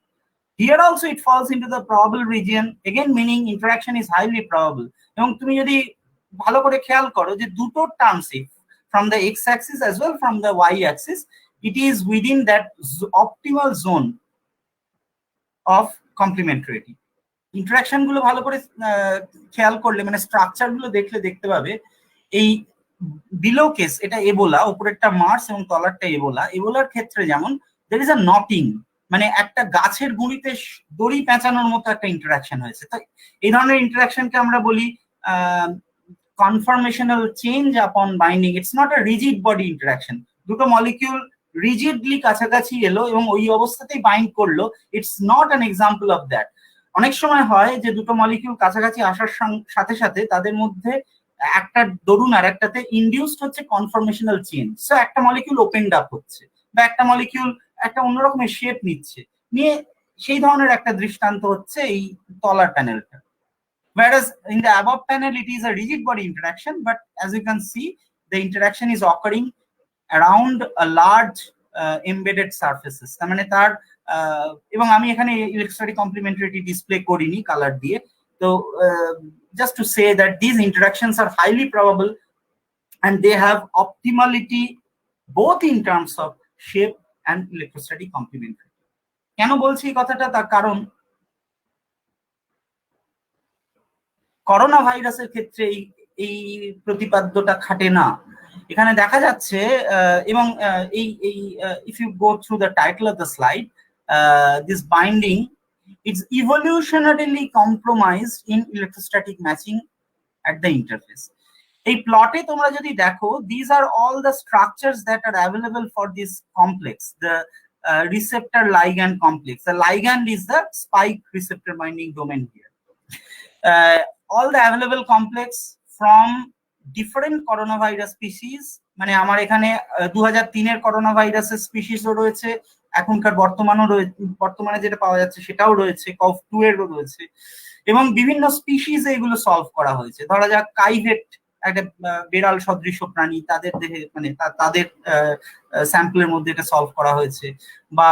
Here also it falls into the probable region, again meaning interaction is highly probable. এবং তুমি যদি ভালো করে খেয়াল করো যে দুটো টার্মসই from the x-axis as well from the y-axis, it is within that optimal zone of complementarity. Interaction গুলো ভালো করে খেয়াল করলে মানে স্ট্রাকচার গুলো দেখলে দেখতে পাবে এই বিলো কেস এটা এবোলা, উপরেরটা মার্স এবং তলারটা এবোলার ক্ষেত্রে যেমন দের ইজ আ নটিং, মানে একটা গাছের গুঁড়িতে দড়ি পেঁচানোর মতো একটা ইন্টারাকশন হয়েছে। তো এই ধরনের ইন্টারাকশনকে আমরা বলি কনফর্মেশনাল চেঞ্জ আপন binding. It's not a rigid body interaction, দুটো মলিকিউল রিজিডলি কাছাকাছি এলো এবং ওই অবস্থাতেই বাইন্ড করলো, it's not an example of that. অনেক সময় হয় যে দুটো মলিকিউল কাছাকাছি আসার সাথে সাথে তাদের মধ্যে একটা দরুন আর একটাতে ইনডিউসড হচ্ছে কনফর্মেশনাল চেঞ্জ, সো একটা মলিকিউল ওপেনড আপ হচ্ছে বা একটা মলিকিউল একটা অন্যরকমের শেপ নিয়ে সেই ধরনের একটা দৃষ্টান্ত হচ্ছে এই তলার প্যানেলটা। Whereas in the above panel it is a rigid body interaction, but as you can see the interaction is occurring around a large embedded surfaces, তার মানে তার এবং আমি এখানে ইলেকট্রোস্ট্যাটিক কমপ্লিমেন্টারিটি ডিসপ্লে করিনি কালার দিয়ে। তো just to say that these interactions are highly probable and they have optimality both in terms of shape and electrostatic complementarity. কেন বলছি এই কথাটা, তার কারণ করোনা ভাইরাসের ক্ষেত্রে এই প্রতিপাদ্যটা খাটে না। এখানে দেখা যাচ্ছে এবং এই if you go through the title of the slide, this binding is evolutionarily compromised in electrostatic matching at the interface. এই প্লটে তোমরা যদি দেখো, these are all the structures that are available for this complex, the receptor ligand complex. The ligand is the spike receptor binding domain here. All the available complex from different coronavirus species, মানে আমার এখানে 2003 এর corona ভাইরাসের স্পিসিসও রয়েছে, এখনকার বর্তমানে যেটা পাওয়া যাচ্ছে সেটাও রয়েছে, COV2 এরও রয়েছে, এবং বিভিন্ন স্পিসিস এগুলো সলভ করা হয়েছে। ধরা যাক কাইভেট একটা বেড়াল সদৃশ প্রাণী, তাদের দেহে মানে তাদের স্যাম্পলের মধ্যে এটা সলভ করা হয়েছে, বা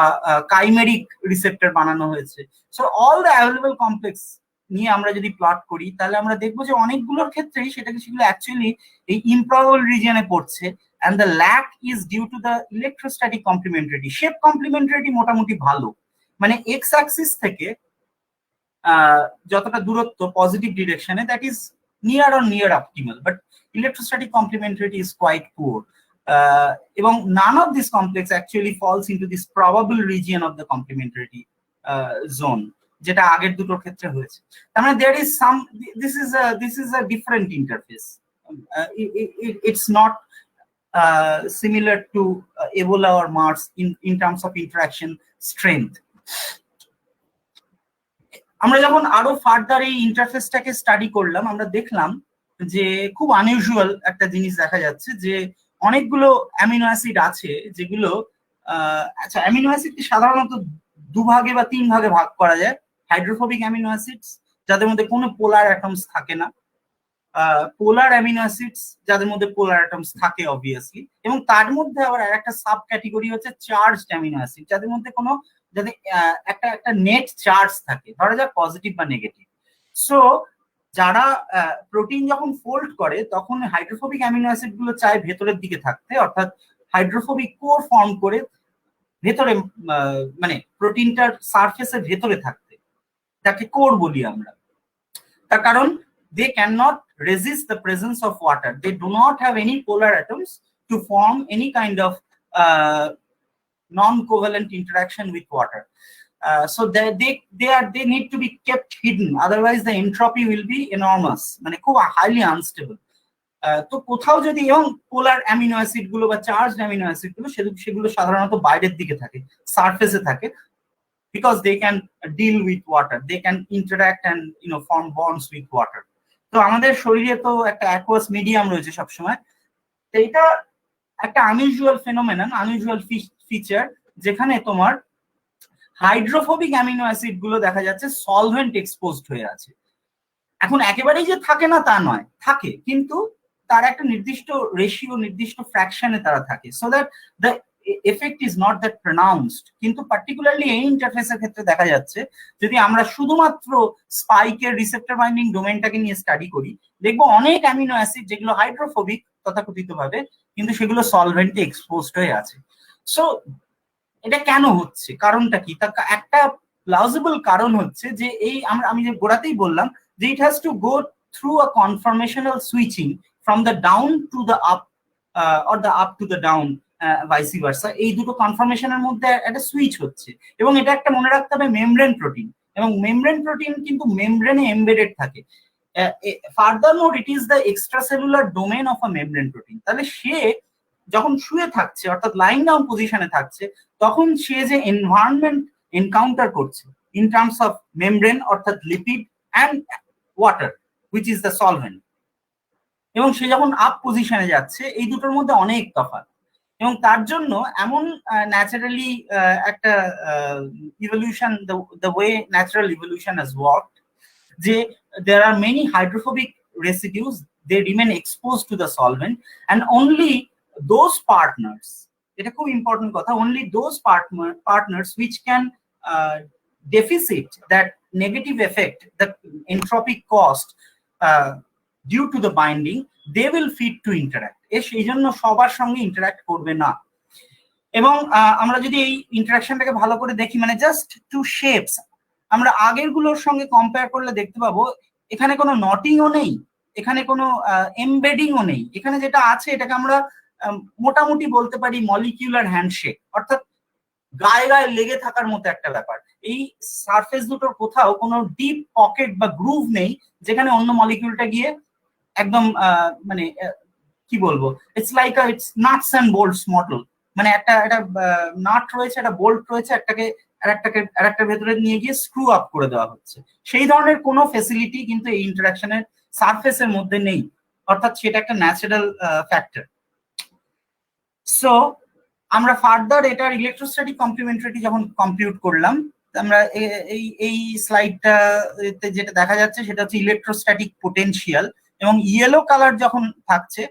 কাইমেরিক রিসেপ্টর বানানো হয়েছে। So all the available complex নিয়ে আমরা যদি প্লট করি তাহলে আমরা দেখবো যে অনেকগুলোর ক্ষেত্রেই সেগুলো অ্যাকচুয়ালি এই ইমপ্রবাবল রিজিয়নে পড়ছে, and the lack is due to the electrostatic complementarity. Shape complementarity মোটামুটি ভালো, মানে এক্স অ্যাক্সিস থেকে যতটা দূরত্ব পজিটিভ ডিরেকশনে that is near or near optimal, but electrostatic complementarity is quite poor. এবং none of this complex actually falls into this probable region of the complementarity zone, যেটা আগের দুটোর ক্ষেত্রে হয়েছে। তার মানে there is some, this is a different interface. It's not similar to Ebola or Mars in terms of interaction strength. আমরা যখন আরো ফার্দার এই ইন্টারফেসটাকে স্টাডি করলাম, আমরা দেখলাম যে খুব আনইউজুয়াল একটা জিনিস দেখা যাচ্ছে, যে অনেকগুলো অ্যামিনো অ্যাসিড আছে যেগুলো আচ্ছা অ্যামিনো অ্যাসিডকে সাধারণত দুভাগে বা তিন ভাগে ভাগ করা যায়। হাইড্রোফোবিক অ্যামিনো অ্যাসিডস যাদের মধ্যে কোনো পোলার অ্যাটমস থাকে না, পোলার অ্যামিনো অ্যাসিডস যাদের মধ্যে পোলার অ্যাটমস থাকে অবভিয়াসলি, এবং তার মধ্যে আবার একটা সাব ক্যাটেগরি হচ্ছে চার্জড অ্যামিনো অ্যাসিড যাদের মধ্যে যাদের একটা নেট চার্জ থাকে, ধরা যাক পজিটিভ বা নেগেটিভ। সো যারা প্রোটিন যখন ফোল্ড করে তখন হাইড্রোফোবিক অ্যামিনো অ্যাসিড গুলো চায় ভেতরের দিকে থাকতে, অর্থাৎ হাইড্রোফোবিক কোর ফর্ম করে ভেতরে মানে প্রোটিনটার সারফেসের ভেতরে থাকতে, তাকে কোর বলি আমরা। তার কারণ they cannot resist the presence of water. They do not have any polar atoms to form any kind of non-covalent interaction with water. So they need to be kept hidden, otherwise the entropy will be enormous, মানে খুব highly unstable. তো কোথাও যদি এবং পোলার amino acid গুলো বা charged amino acid গুলো সেগুলো সাধারণত বাইরের দিকে থাকে, সারফেসে থাকে, because they can deal with water, they can interact and form bonds with water. তো আমাদের শরীরে তো একটা অ্যাকুয়াস মিডিয়াম রয়েছে সবসময়, তো এটা একটা আনইউজুয়াল ফেনোমেনন, আনইউজুয়াল ফিচার, যেখানে তোমার হাইড্রোফোবিক অ্যামিনো অ্যাসিড গুলো দেখা যাচ্ছে সলভেন্ট এক্সপোজড হয়ে আছে। এখন একেবারেই যে থাকে না তা নয়, থাকে, কিন্তু তার একটা নির্দিষ্ট রেশিও, নির্দিষ্ট ফ্র্যাকশনে তারা থাকে, so that the effect is not that প্রনাউন্সড। কিন্তু পার্টিকুলারলি এই ইন্টারফেসের ক্ষেত্রে দেখা যাচ্ছে যদি আমরা শুধুমাত্র স্পাইকের রিসেপ্টর বাইন্ডিং ডোমেনটাকে নিয়ে স্টাডি করি, দেখবো অনেক অ্যামিনো অ্যাসিড যেগুলো হাইড্রোফোবিক তথাকথিত ভাবে, কিন্তু সেগুলো সলভেন্টে এক্সপোজড হয়ে আছে। সো এটা কেন হচ্ছে, কারণটা কি? তার একটা প্লাউজিবল কারণ হচ্ছে যে আমি যে গোড়াতেই বললাম যে it has to go through a conformational switching from the down to the up or the up to the down, vice versa. এই দুটো কনফরমেশনের মধ্যে একটা সুইচ হচ্ছে, এবং এটা একটা মনে রাখতে হবে মেমব্রেন প্রোটিন, এবং মেমব্রেন প্রোটিন কিন্তু মেমব্রেনে এমবেডেড থাকে। ফার্দারমোর it is the extracellular domain of a membrane protein. তাহলে সে যখন শুয়ে থাকছে অর্থাৎ লাইং ডাউন পজিশনে থাকছে, তখন সে যে এনভায়রনমেন্ট এনকাউন্টার করছে ইন টার্মস অফ মেমব্রেন অর্থাৎ lipid and water which is the solvent, এবং সে যখন আপ পজিশনে যাচ্ছে, এই দুটোর মধ্যে অনেক তফাৎ। এবং তার জন্য এমন ন্যাচারালি একটা evolution, the way natural evolution has worked, যে there are many hydrophobic residues, they remain exposed to the solvent, and only those partners, এটা খুব ইম্পর্টেন্ট কথা, only those partners which can deficit that negative effect, the entropic cost due to the binding, they will fit to interact. সেই জন্য সবার সঙ্গে interact করবে না। এবং আমরা যদি এই ইন্টারাকশনটাকে ভালো করে দেখি, মানে জাস্ট টু শেপস, আমরা আগের গুলোর সঙ্গে কম্পেয়ার করলে দেখতে পাবো এখানে কোনো নটিংও নেই, এখানে কোনো এমবেডিংও নেই। এখানে যেটা আছে এটাকে আমরা মোটামুটি বলতে পারি মলিকিউলার হ্যান্ডশেক, অর্থাৎ গায়ে গায়ে লেগে থাকার মতো একটা ব্যাপার। এই সারফেস দুটোর কোথাও কোনো ডিপ পকেট বা গ্রুভ নেই যেখানে অন্য মলিকিউলটা গিয়ে একদম মানে কি বলবো, it's like it's nuts and Bolts model, মানে একটা নাট রয়েছে, একটা বোল্ট রয়েছে, আরেকটার ভেতরে নিয়ে গিয়ে স্ক্রু আপ করে দেওয়া হচ্ছে। সেই ধরনের কোনো ফেসিলিটি কিন্তু এই ইন্টারাকশনের সারফেসের মধ্যে নেই, অর্থাৎ সেটা একটা ন্যাচারাল ফ্যাক্টর। সো আমরা ফার্দার এটার ইলেকট্রোস্ট্যাটিক কমপ্লিমেন্টারিটি যখন কম্পিউট করলাম, আমরা এই স্লাইডটা যেটা দেখা যাচ্ছে সেটা হচ্ছে ইলেকট্রোস্ট্যাটিক পোটেনশিয়াল, এবং ইয়েলো কালার যখন থাকছে,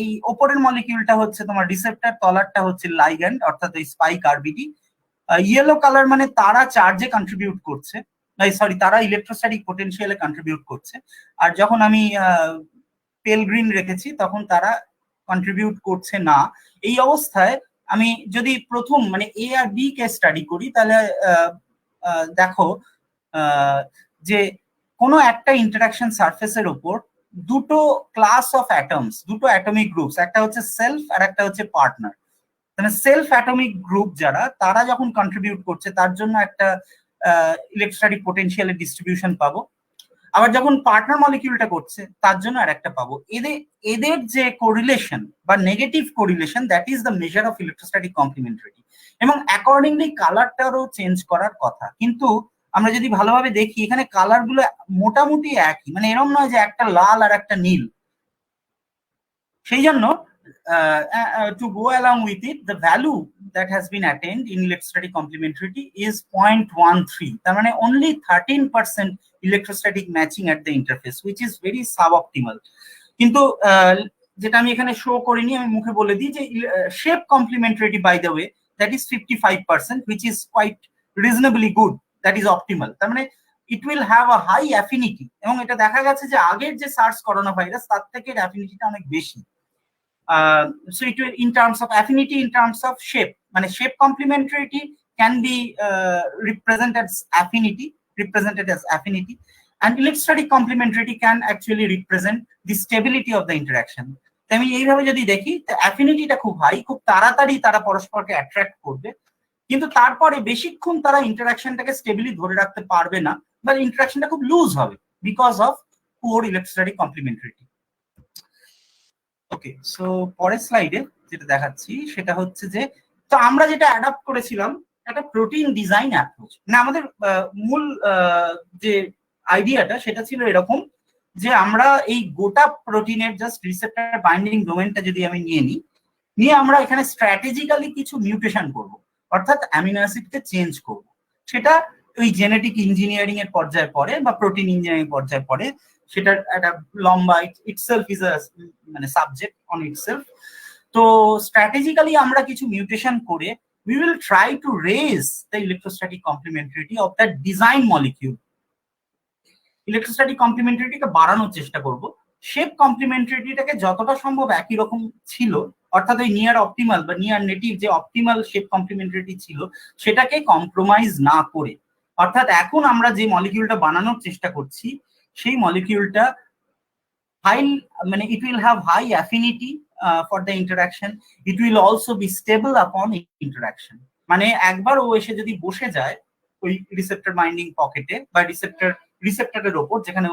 এই ওপরের মলিকিউলটা হচ্ছে তোমার রিসেপ্টর, তলারটা হচ্ছে লাইগ্যান্ড অর্থাৎ এই স্পাইক আরবিডি। ইয়েলো কালার মানে তারা চার্জে কন্ট্রিবিউট করছে, সরি তারা ইলেকট্রোস্ট্যাটিক পোটেনশিয়ালে কন্ট্রিবিউট করছে। আর যখন আমি পেল গ্রিন রেখেছি তখন তারা কন্ট্রিবিউট করছে না। এই অবস্থায় আমি যদি প্রথম মানে এ আর বি কে স্টাডি করি, তাহলে দেখো যে কোনো একটা ইন্টারাকশন সারফেসের উপর দুটো ক্লাস অফ অ্যাটমস, দুটো অ্যাটমিক গ্রুপস, একটা হচ্ছে সেলফ আর একটা হচ্ছে পার্টনার। মানে সেলফ অ্যাটমিক গ্রুপ যারা, তারা যখন কন্ট্রিবিউট করছে তার জন্য একটা ইলেকট্রোস্ট্যাটিক পোটেনশিয়ালের ডিস্ট্রিবিউশন পাবো, আবার যখন পার্টনার মলিকিউলটা করছে তার জন্য আর একটা পাবো। এদের যে কোরিলেশন বা negative correlation, that is the measure of electrostatic complementarity. এবং অ্যাকর্ডিংলি কালারটারও চেঞ্জ করার কথা, কিন্তু আমরা যদি ভালোভাবে দেখি এখানে কালার গুলো মোটামুটি একই, মানে এরকম নয় যে একটা লাল আর একটা নীল। সেই জন্য to go along with it, the value that has been attained in electrostatic complementarity is 0.13. তার মানে only 13% electrostatic matching at the interface, which is very suboptimal. কিন্তু যেটা আমি এখানে শো করিনি, আমি মুখে বলে দিই যে shape complementarity, by the way, that is 55%, which is quite reasonably good, that is optimal. তার মানে it will have a high affinity, এবং এটা দেখা গেছে যে আগের যে সার্স করোনা ভাইরাস তার থেকে এর অ্যাফিনিটিটা অনেক বেশি। So it will, in terms of affinity, in terms of shape, মানে shape complementarity can be represented as affinity, and electrostatic complementarity can actually represent the stability of the interaction. আমি এইভাবে যদি দেখি, অ্যাফিনিটিটা খুব হাই, খুব তাড়াতাড়ি তারা পরস্পরকে অ্যাট্রাক্ট করবে, কিন্তু তারপরে বেশিক্ষণ তারা ইন্টারাকশনটাকে স্টেবিলি ধরে রাখতে পারবে না, বা ইন্টারাকশনটা খুব লুজ হবে because of poor electrostatic complementarity. Okay, so পরের স্লাইডে যেটা দেখাচ্ছি সেটা হচ্ছে যে, তো আমরা যেটা অ্যাডাপ্ট করেছিলাম একটা প্রোটিন ডিজাইন অ্যাপ্রোচ, মানে আমাদের মূল যে আইডিয়াটা সেটা ছিল এরকম যে আমরা এই গোটা প্রোটিনের জাস্ট রিসেপ্টর বাইন্ডিং ডোমেনটা যদি আমি নিয়ে আমরা এখানে স্ট্র্যাটেজিক্যালি কিছু মিউটেশন করব, অর্থাৎ অ্যামিনো অ্যাসিডকে চেঞ্জ করব। সেটা ওই জেনেটিক ইঞ্জিনিয়ারিং এর পর্যায়ে পড়ে বা প্রোটিন ইঞ্জিনিয়ারিং পর্যায়ে পড়ে, সেটা একটা লম্বা ইটসেলফ ইজ আ মানে সাবজেক্ট অন ইটসেলফ। তো স্ট্র্যাটেজিক্যালি আমরা কিছু মিউটেশন করে we will try to raise the electrostatic complementarity of that design molecule. Electrostatic কমপ্লিমেন্টারিটিকে বাড়ানোর চেষ্টা করব। শেপ কমপ্লিমেন্টারিটিটাকে যতটা সম্ভব একই রকম ছিল, অর্থাৎ ওই নিয়ার অপটিমাল বা নিয়ার নেটিভ যে অপটিমাল শেপ কমপ্লিমেন্টারিটি ছিল সেটাকে কম্প্রোমাইজ না করে, অর্থাৎ এখন আমরা যে মলিকিউলটা বানানোর চেষ্টা করছি সেই মলিকিউলটা হাই, মানে it will have high affinity for the interaction, it will also be stable upon interaction। মানে একবার ও এসে যদি বসে যায় ওই রিসেপ্টর বাইন্ডিং পকেটে বা রিসেপ্টরের ওপর যেখানে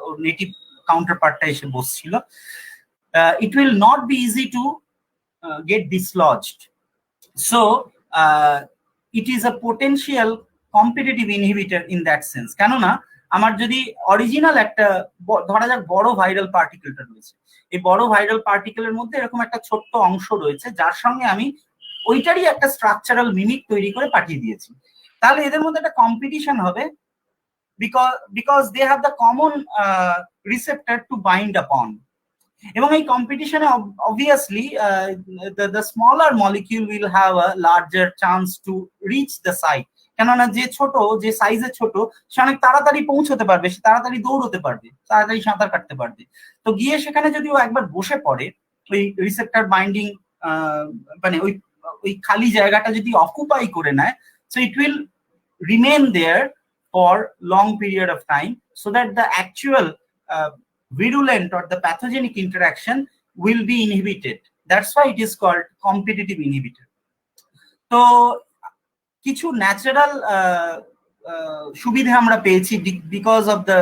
ওর নেটিভ কাউন্টারপার্টটা এসে বসছিল, it will not be easy to get dislodged, so it is a potential competitive inhibitor in that sense। কেননা আমার যদি অরিজিনাল একটা ধরা যাক বড় ভাইরাল পার্টিকেলটা রয়েছে, এই বড় ভাইরাল পার্টিকেলের মধ্যে এরকম একটা ছোট্ট অংশ রয়েছে যার সঙ্গে আমি ওইটারই একটা স্ট্রাকচারাল মিমিক তৈরি করে পাঠিয়ে দিয়েছি, তাহলে এদের মধ্যে একটা কম্পিটিশন হবে because they have the common receptor to bind upon। এবং এই কম্পিটিশনে obviously the smaller molecule will have a larger chance to reach the site, কেননা যে ছোট, যে সাইজে ছোট, সে অনেক তাড়াতাড়ি পৌঁছতে পারবে, সে তাড়াতাড়ি দৌড়তে পারবে, তাড়াতাড়ি সাঁতার কাটতে পারবে। তো গিয়ে সেখানে যদি ও একবার বসে পড়ে ওই রিসেপ্টর বাইন্ডিং মানে ওই খালি জায়গাটা যদি অকুপাই করে নেয়, so it will remain there for long period of time so that the actual virulent or the pathogenic interaction will be inhibited, that's why it is called competitive inhibitor। তো কিছু natural সুবিধা আমরা পেয়েছি because of the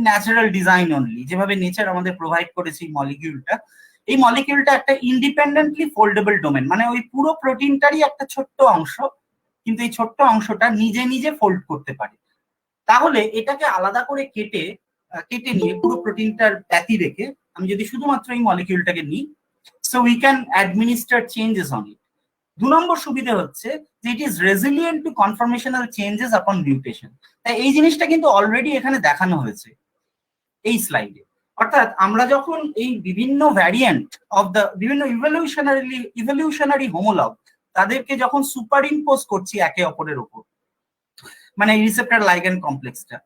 natural design only, যেভাবে nature আমাদের provide করেছে এই মলিকিউলটা একটা ইন্ডিপেন্ডেন্টলি ফোল্ডেবল ডোমেন, মানে ওই পুরো প্রোটিনটারই একটা ছোট্ট অংশ, কিন্তু এই ছোট্ট অংশটা নিজে নিজে ফোল্ড করতে পারে। তাহলে এটাকে আলাদা করে কেটে নিয়ে পুরো প্রোটিনটার ব্যতি রেখে আমি যদি শুধুমাত্র এই মলিকিউলটাকে নিই, so we can administer changes on it. 2 নম্বর সুবিধা হচ্ছে যে it is resilient to conformational changes upon mutation. তাই এই জিনিসটা কিন্তু অলরেডি এখানে দেখানো হয়েছে এই স্লাইডে, অর্থাৎ আমরা যখন এই বিভিন্ন ভ্যারিয়েন্ট অফ দ্য বিভিন্ন ইভলিউশনারি হোমোলগ তাদেরকে যখন সুপার ইম্পোজ করছি একে অপরের উপর, মানে receptor লাইগ্যান্ড কমপ্লেক্সটা,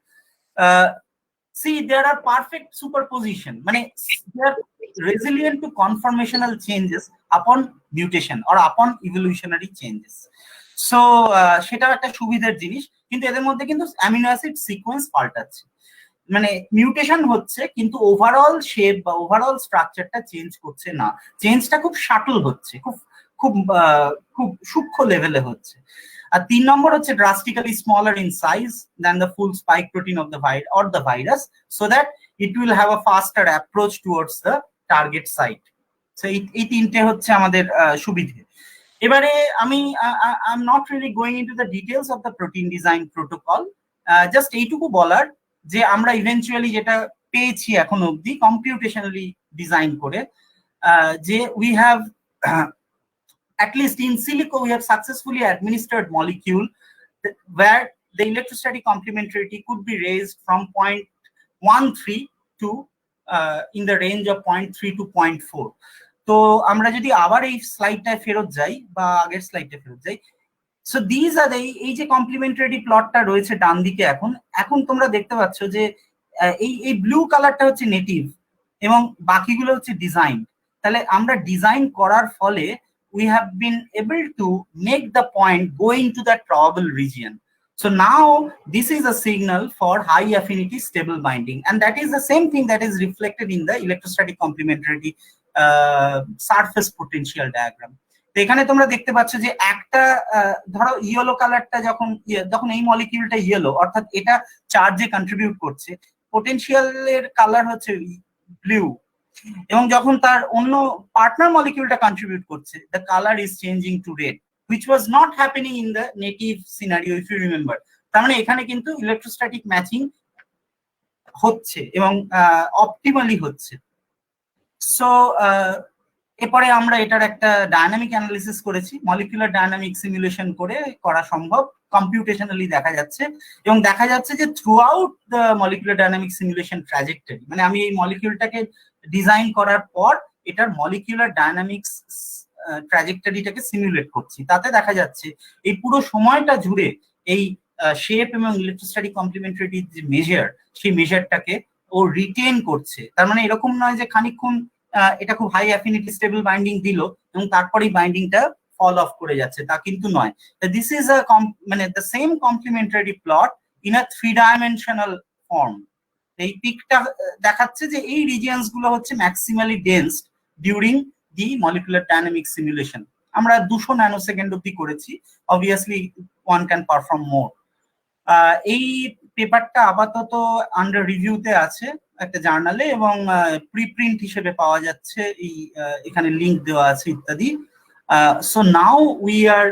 see there are perfect superposition, মানে they are resilient to conformational changes upon mutation or upon evolutionary changes। so সেটাও একটা সুবিধার জিনিস, কিন্তু এদের মধ্যে কিন্তু অ্যামিনো অ্যাসিড সিকোয়েন্স পাল্টাচ্ছে, মানে মিউটেশন হচ্ছে কিন্তু ওভারঅল শেপ বা ওভারঅল স্ট্রাকচারটা চেঞ্জ করছে না, চেঞ্জটা খুব শাটল হচ্ছে, খুব সূক্ষ্ম লেভেলে হচ্ছে। আর 3 নম্বর হচ্ছে drastically smaller in size than the full spike protein of the virus so that it will have a faster approach towards the target site। so এই তিনটে হচ্ছে আমাদের সুবিধে। এবারে I'm not really going into the details of the protein design protocol, just এইটুকু বলার যে আমরা ইভেন্চুয়ালি যেটা পেয়েছি এখন অবধি কম্পিউটেশনালি ডিজাইন করে, যে we have at least in silico we have successfully administered molecule where the electrostatic complementarity could be raised from 0.13 to in the range of 0.3 to 0.4। তো আমরা যদি আবার এই স্লাইডটায় ফেরত যাই বা আগের স্লাইডে ফেরত যাই, সো দিস আর এই যে কমপ্লিমেন্টারি প্লটটা রয়েছে ডান দিকে, এখন তোমরা দেখতে পাচ্ছ যে এই ব্লু কালারটা হচ্ছে নেটিভ এবং বাকিগুলো হচ্ছে ডিজাইন। তাহলে আমরা ডিজাইন করার ফলে we have been able to make the point going to that probable region, so now this is a signal for high affinity stable binding, and that is the same thing that is reflected in the electrostatic complementarity surface potential diagram। তো এখানে তোমরা দেখতে পাচ্ছ যে একটা ধরো yellow কালারটা যখন এই মলিকিউলটা ইয়েলো, অর্থাৎ এটা চার্জে কন্ট্রিবিউট করছে, পোটেনশিয়ালের কালার হচ্ছে ব্লু, এবং যখন তার অন্য পার্টনার মলিকিউলটা কন্ট্রিবিউট করছে, the colour is changing to red, which was not happening in the native scenario if you remember. তার মানে এখানে কিন্তু ইলেকট্রোস্ট্যাটিক ম্যাচিং হচ্ছে এবং অপটিমালি হচ্ছে। সো এরপরে আমরা এটার একটা ডায়নামিক অ্যানালিসিস করেছি, মলিকুলার ডায়নামিক সিমুলেশন করে করা সম্ভব, কম্পিউটেশনালি দেখা যাচ্ছে, এবং দেখা যাচ্ছে যে through out the molecular dynamic simulation trajectory, মানে আমি এই মলিকিউলটাকে ডিজাইন করার পর এটার মলিকুলার ডায়নামিক্স ট্র্যাজেক্টরিটাকে সিমুলেট করছি, তাতে দেখা যাচ্ছে এই পুরো সময়টা জুড়ে এই শেপ এবং ইলেকট্রোস্ট্যাটিক কমপ্লিমেন্টারিটি যে মেজার, সেই মেজারটাকে ও রিটেন করছে। তার মানে এরকম নয় যে খানিকক্ষণ এটা খুব হাই অ্যাফিনিটি স্টেবল বাইন্ডিং দিল এবং তারপরেই বাইন্ডিংটা ফল অফ করে যাচ্ছে, তা কিন্তু নয়। দিস ইজ মানে the same complementary plot in a 3 dimensional form. এই পিকটা দেখাচ্ছে যে এই রিজিয়নস গুলো হচ্ছে maximally dense during the molecular dynamic simulation. আমরা 200 ন্যানোসেকেন্ড অব্দি করেছি, obviously one can perform more. এই পেপারটা আপাতত আন্ডার রিভিউতে আছে একটা জার্নালে এবং প্রিপ্রিন্ট হিসেবে পাওয়া যাচ্ছে, এই এখানে লিংক দেওয়া আছে ইত্যাদি। সো নাও উই আর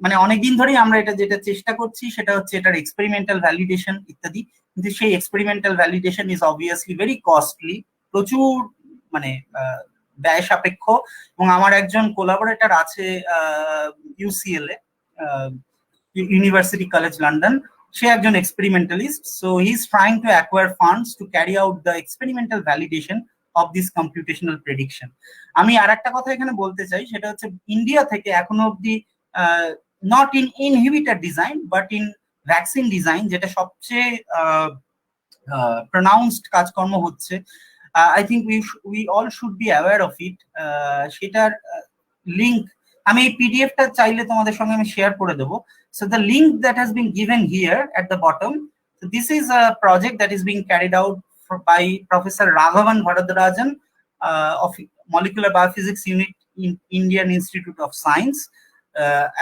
মানে অনেকদিন ধরেই আমরা যেটা চেষ্টা করছি সেটা হচ্ছে এটার এক্সপেরিমেন্টাল ভ্যালিডেশন ইত্যাদি, কিন্তু সেই experimental validation is obviously very costly, প্রচুর মানে ব্যয় সাপেক্ষ। এবং আমার একজন কোলাবোরেটর আছে ইউসিএল এ, ইউনিভার্সিটি কলেজ লন্ডন, সে একজন experimentalist. So he is trying to acquire funds to carry out the experimental validation of this computational prediction. আমি আর একটা কথা এখানে বলতে চাই, সেটা হচ্ছে ইন্ডিয়া থেকে এখনো অব্দি not in inhibitor design but in vaccine design, যেটা সবচেয়ে প্রনাউন্সড কাজকর্ম হচ্ছে, I think we all should be aware of it. সেটার লিঙ্ক আমি এই পিডিএফটা চাইলে তোমাদের সঙ্গে আমি শেয়ার করে দেবো। So the link that has been given here at the bottom, so this is a project that is being carried out by Professor Raghavan Varadarajan of Molecular Biophysics Unit in Indian Institute of Science,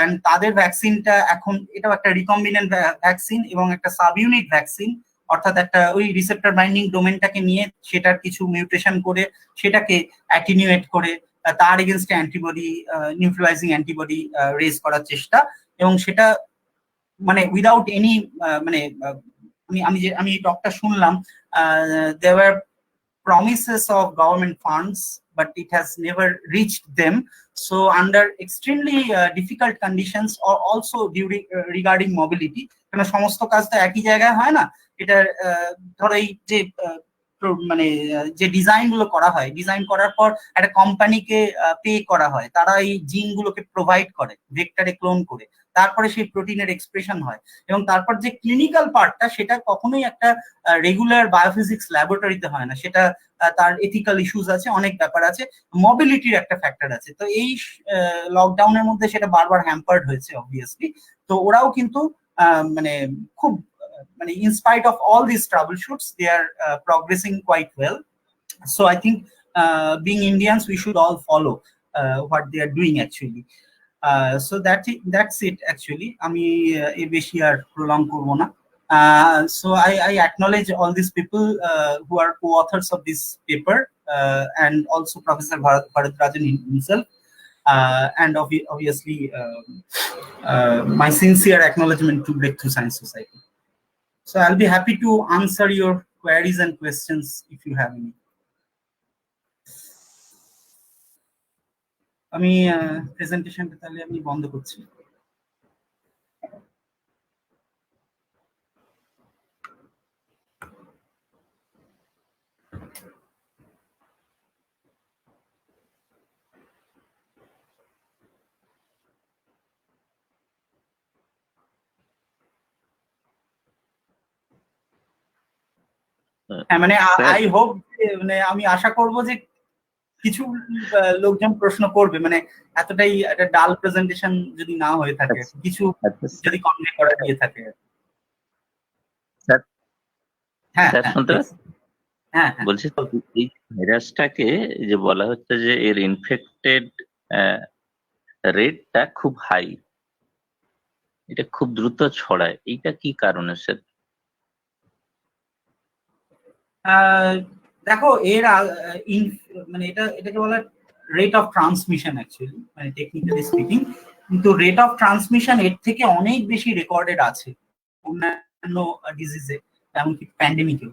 and তাদের ভ্যাকসিনটা এখন এটাও একটা recombinant vaccine এবং একটা sub unit vaccine, অর্থাৎ একটা ওই রিসেপ্টর বাইন্ডিং ডোমেনটাকে নিয়ে সেটার কিছু মিউটেশন করে সেটাকে অ্যাটিনিউয়েট করে তার এগেনস্টে অ্যান্টিবডি, নিউট্রালাইজিং অ্যান্টিবডি রেজ করার চেষ্টা। এবং সেটা মানে উইদাউট এনি মানে আমি টকটা শুনলাম, there were promises of government funds but it has never reached them. So under extremely difficult conditions or also during regarding mobility, কারণ সমস্ত কাজ তো একই জায়গায় হয় না, এটা ধরো এই যে মানে যে ডিজাইন গুলো করা হয়, ডিজাইন করার পর একটা কোম্পানিকে পে করা হয়, তারা এই জিন গুলোকে প্রোভাইড করে ভেক্টরে ক্লোন করে, তারপরে সেই প্রোটিনের এক্সপ্রেশন হয় এবং তারপর যে ক্লিনিক্যাল পার্টটা সেটা কখনোই একটা রেগুলার বায়োফিজিক্স ল্যাবরেটরিতে হয় না, সেটা তার এথিক্যাল ইস্যুস আছে, অনেক ব্যাপার আছে, মোবিলিটির একটা ফ্যাক্টর আছে। তো এই লকডাউনের মধ্যে সেটা বারবার হ্যাম্পার্ড হয়েছে অবভিয়াসলি। তো ওরাও কিন্তু মানে খুব মানে in spite of all these troubleshoots they are progressing quite well. So I think being Indians we should all follow what they are doing actually. So that's it actually. আমি এই বেশি আর prolong করব না। So I acknowledge all these people who are co-authors of this paper and also Professor Varadarajan himself, and obviously my sincere acknowledgement to Breakthrough Science Society. So I'll be happy to answer your queries and questions if you have any. আমি প্রেজেন্টেশনটা তাহলে আমি বন্ধ করছি। মানে I hope, মানে আমি আশা করব যে কিছু লোকজন প্রশ্ন করবে, মানে এতটাই একটা ডাল প্রেজেন্টেশন যদি না হয়ে থাকে, কিছু যদি কনভে করা দিয়ে থাকে। হ্যাঁ হ্যাঁ বলছি তো, এই ভাইরাসটাকে যে বলা হচ্ছে যে এর ইনফেক্টেড রেটটা খুব হাই, এটা খুব দ্রুত ছড়ায়, এইটা কি কারণে স্যার? দেখো এর মানে এটাকে বলা রেট অফ ট্রান্সমিশন অ্যাকচুয়ালি, মানে টেকনিক্যালি স্পিকিং, কিন্তু রেট অফ ট্রান্সমিশন এর থেকে অনেক বেশি রেকর্ডেড আছে অন্যান্য ডিজিজে, এমনকি প্যান্ডেমিকেও।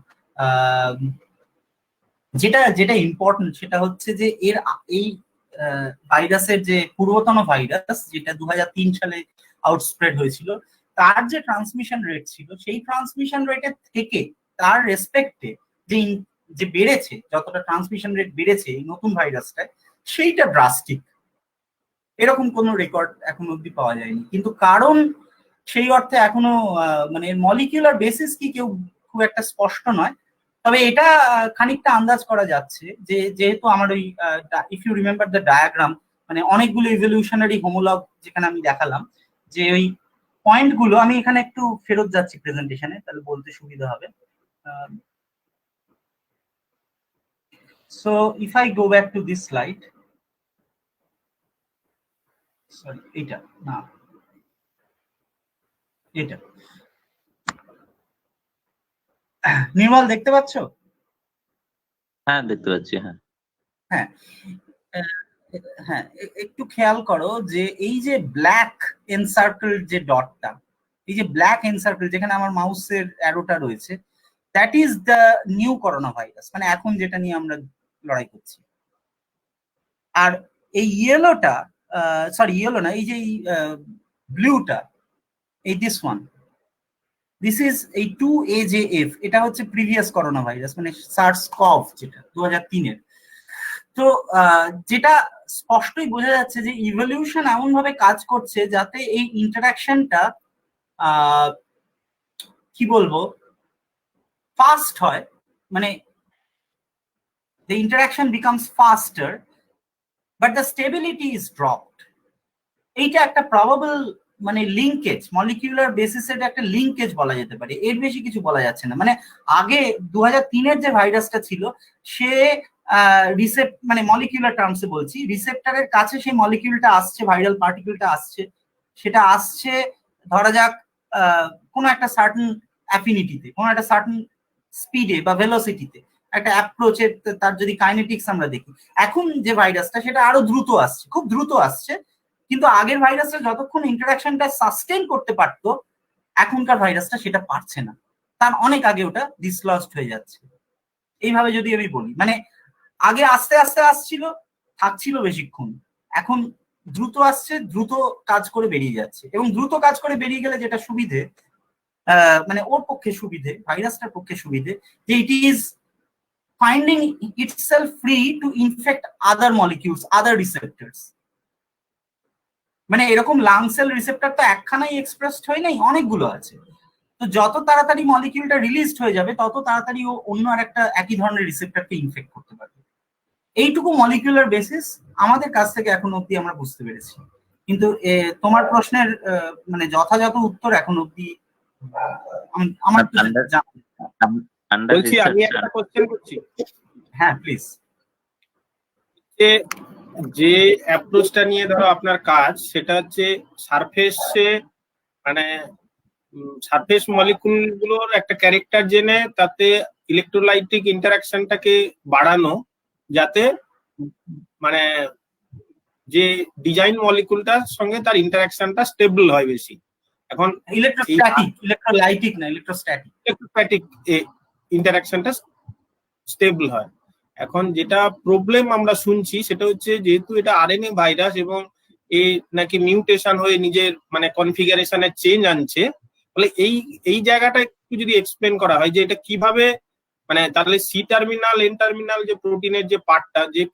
যেটা ইম্পর্টেন্ট সেটা হচ্ছে যে এই ভাইরাসের যে পূর্বতন ভাইরাস, যেটা 2003 সালে আউটস্প্রেড হয়েছিল, তার যে ট্রান্সমিশন রেট ছিল, সেই ট্রান্সমিশন রেটের থেকে তার রেসপেক্টে যে বেড়েছে, যতটা ট্রান্সমিশন রেট বেড়েছে এই নতুন ভাইরাসটায়, সেইটা ড্রাস্টিক। এরকম কোনো রেকর্ড এখন অব্দি পাওয়া যায়নি। কিন্তু কারণ সেই অর্থে এখনো মানে মলিকিউলার বেসিস কি কেউ খুব একটা স্পষ্ট নয়। তবে এটা খানিকটা আন্দাজ করা যাচ্ছে যে যেহেতু আমার ওই if you remember the diagram, মানে অনেকগুলো ইভলিউশনারি হোমোলগ যেখানে আমি দেখালাম, যে ওই পয়েন্টগুলো, আমি এখানে একটু ফেরত যাচ্ছি প্রেজেন্টেশনে, তাহলে বলতে সুবিধা হবে। So if I go back to this slide, sorry এটা না, এটা নির্মল দেখতে পাচ্ছ? হ্যাঁ দেখতে পাচ্ছি। হ্যাঁ হ্যাঁ হ্যাঁ, একটু খেয়াল করো যে এই যে ব্ল্যাক এনসার্কেল যে ডটটা, এই যে ব্ল্যাক এনসার্কেল যেখানে আমার মাউসের অ্যারোটা রয়েছে, that is the new corona virus, মানে এখন যেটা নিয়ে আমরা লড়াই করছি। আর এই ইয়েলোটা, সরি ইয়েলো না, এই যে ব্লুটা, এই দিস ওয়ান, দিস ইজ এই 2AJF, এটা হচ্ছে প্রিভিয়াস করোনা ভাইরাস, মানে সার্স কভ, যেটা 2003-এর। তো যেটা স্পষ্টই বোঝা যাচ্ছে যে ইভলিউশন এমন ভাবে কাজ করছে যাতে এই ইন্টারাকশনটা কি বলবো ফাস্ট হয়, মানে the interaction becomes faster but the stability is dropped. এইটা একটা প্রবাবল মানে লিঙ্কেজ, মলিকিউলার বেসিসের একটা লিঙ্কেজ বলা যেতে পারে, এর বেশি কিছু বলা যাচ্ছে না। মানে আগে 2003-এর যে ভাইরাসটা ছিল, সে মানে মলিকিউলার টার্মসে বলছি, রিসেপ্টরের কাছে সেই মলিকিউলটা আসছে, ভাইরাল পার্টিকেলটা আসছে, সেটা আসছে ধরা যাক কোনো একটা সার্টেন অ্যাফিনিটিতে, কোনো একটা সার্টেন স্পিডে বা ভেলোসিটিতে, একটা অ্যাপ্রোচের তার যদি কাইনেটিক্স আমরা দেখি। এখন যে ভাইরাসটা সেটা আরো দ্রুত আসছে, খুব দ্রুত আসছে, কিন্তু আগের ভাইরাসটা যতক্ষণ ইন্টারাকশনটা সাস্টেইন করতে পারতো, এখনকার ভাইরাসটা সেটা পারছে না, তার অনেক আগে ওটা ডিসলস্ট হয়ে যাচ্ছে। এইভাবে যদি আমি বলি, মানে আগে আস্তে আস্তে আসছিল, থাকছিল বেশিক্ষণ, এখন দ্রুত আসছে, দ্রুত কাজ করে বেরিয়ে যাচ্ছে। এবং দ্রুত কাজ করে বেরিয়ে গেলে যেটা সুবিধে, মানে ওর পক্ষে সুবিধে, ভাইরাসটার পক্ষে সুবিধে, যে it is finding itself free to infect other molecules, other receptors. মানে এরকম লাংসেল রিসেপ্টর তো একখানাই এক্সপ্রেসড হয় নাই, অনেকগুলো আছে। তো যত তাড়াতাড়ি মলিকিউলটা রিলিজড হয়ে যাবে, তত তাড়াতাড়ি ও অন্য আর একটা একই ধরনের রিসেপ্টরকে ইনফেক্ট করতে পারবে। এইটুকু মলিকিউলার বেসিস আমাদের কাছ থেকে এখন অব্দি আমরা বুঝতে পেরেছি। কিন্তু তোমার প্রশ্নের মানে যথাযথ উত্তর এখন অব্দি আমার বলছি, আমি একটা কোশ্চেন করছি। হ্যাঁ প্লিজ। যে অ্যাপ্রোচটা নিয়ে ধরো আপনার কাজ, সেটা হচ্ছে সারফেসে, মানে সারফেস মলিকুল গুলোর একটা ক্যারেক্টার জেনে তাতে ইলেকট্রোলাইটিক ইন্টারাকশনটাকে বাড়ানো, যাতে মানে যে ডিজাইন মলিকুলটার সঙ্গে তার ইন্টারাকশনটা স্টেবল হয় বেশি। এখন ইলেকট্রোলাইটিক না, ইলেকট্রোস্ট্যাটিক ইন্টারাকশনটা স্টেবল হয়। এখন যেটা প্রবলেম আমরা শুনছি সেটা হচ্ছে, যেহেতু এটা আরএনএ ভাইরাস এবং এই নাকি মিউটেশন হয়ে নিজের মানে কনফিগারেশনের চেঞ্জ আনছে, ফলে এই জায়গাটা একটু যদি এক্সপ্লেন করা হয় যে এটা কিভাবে, মানে তাহলে সি টার্মিনাল এন টার্মিনাল যে প্রোটিনের যে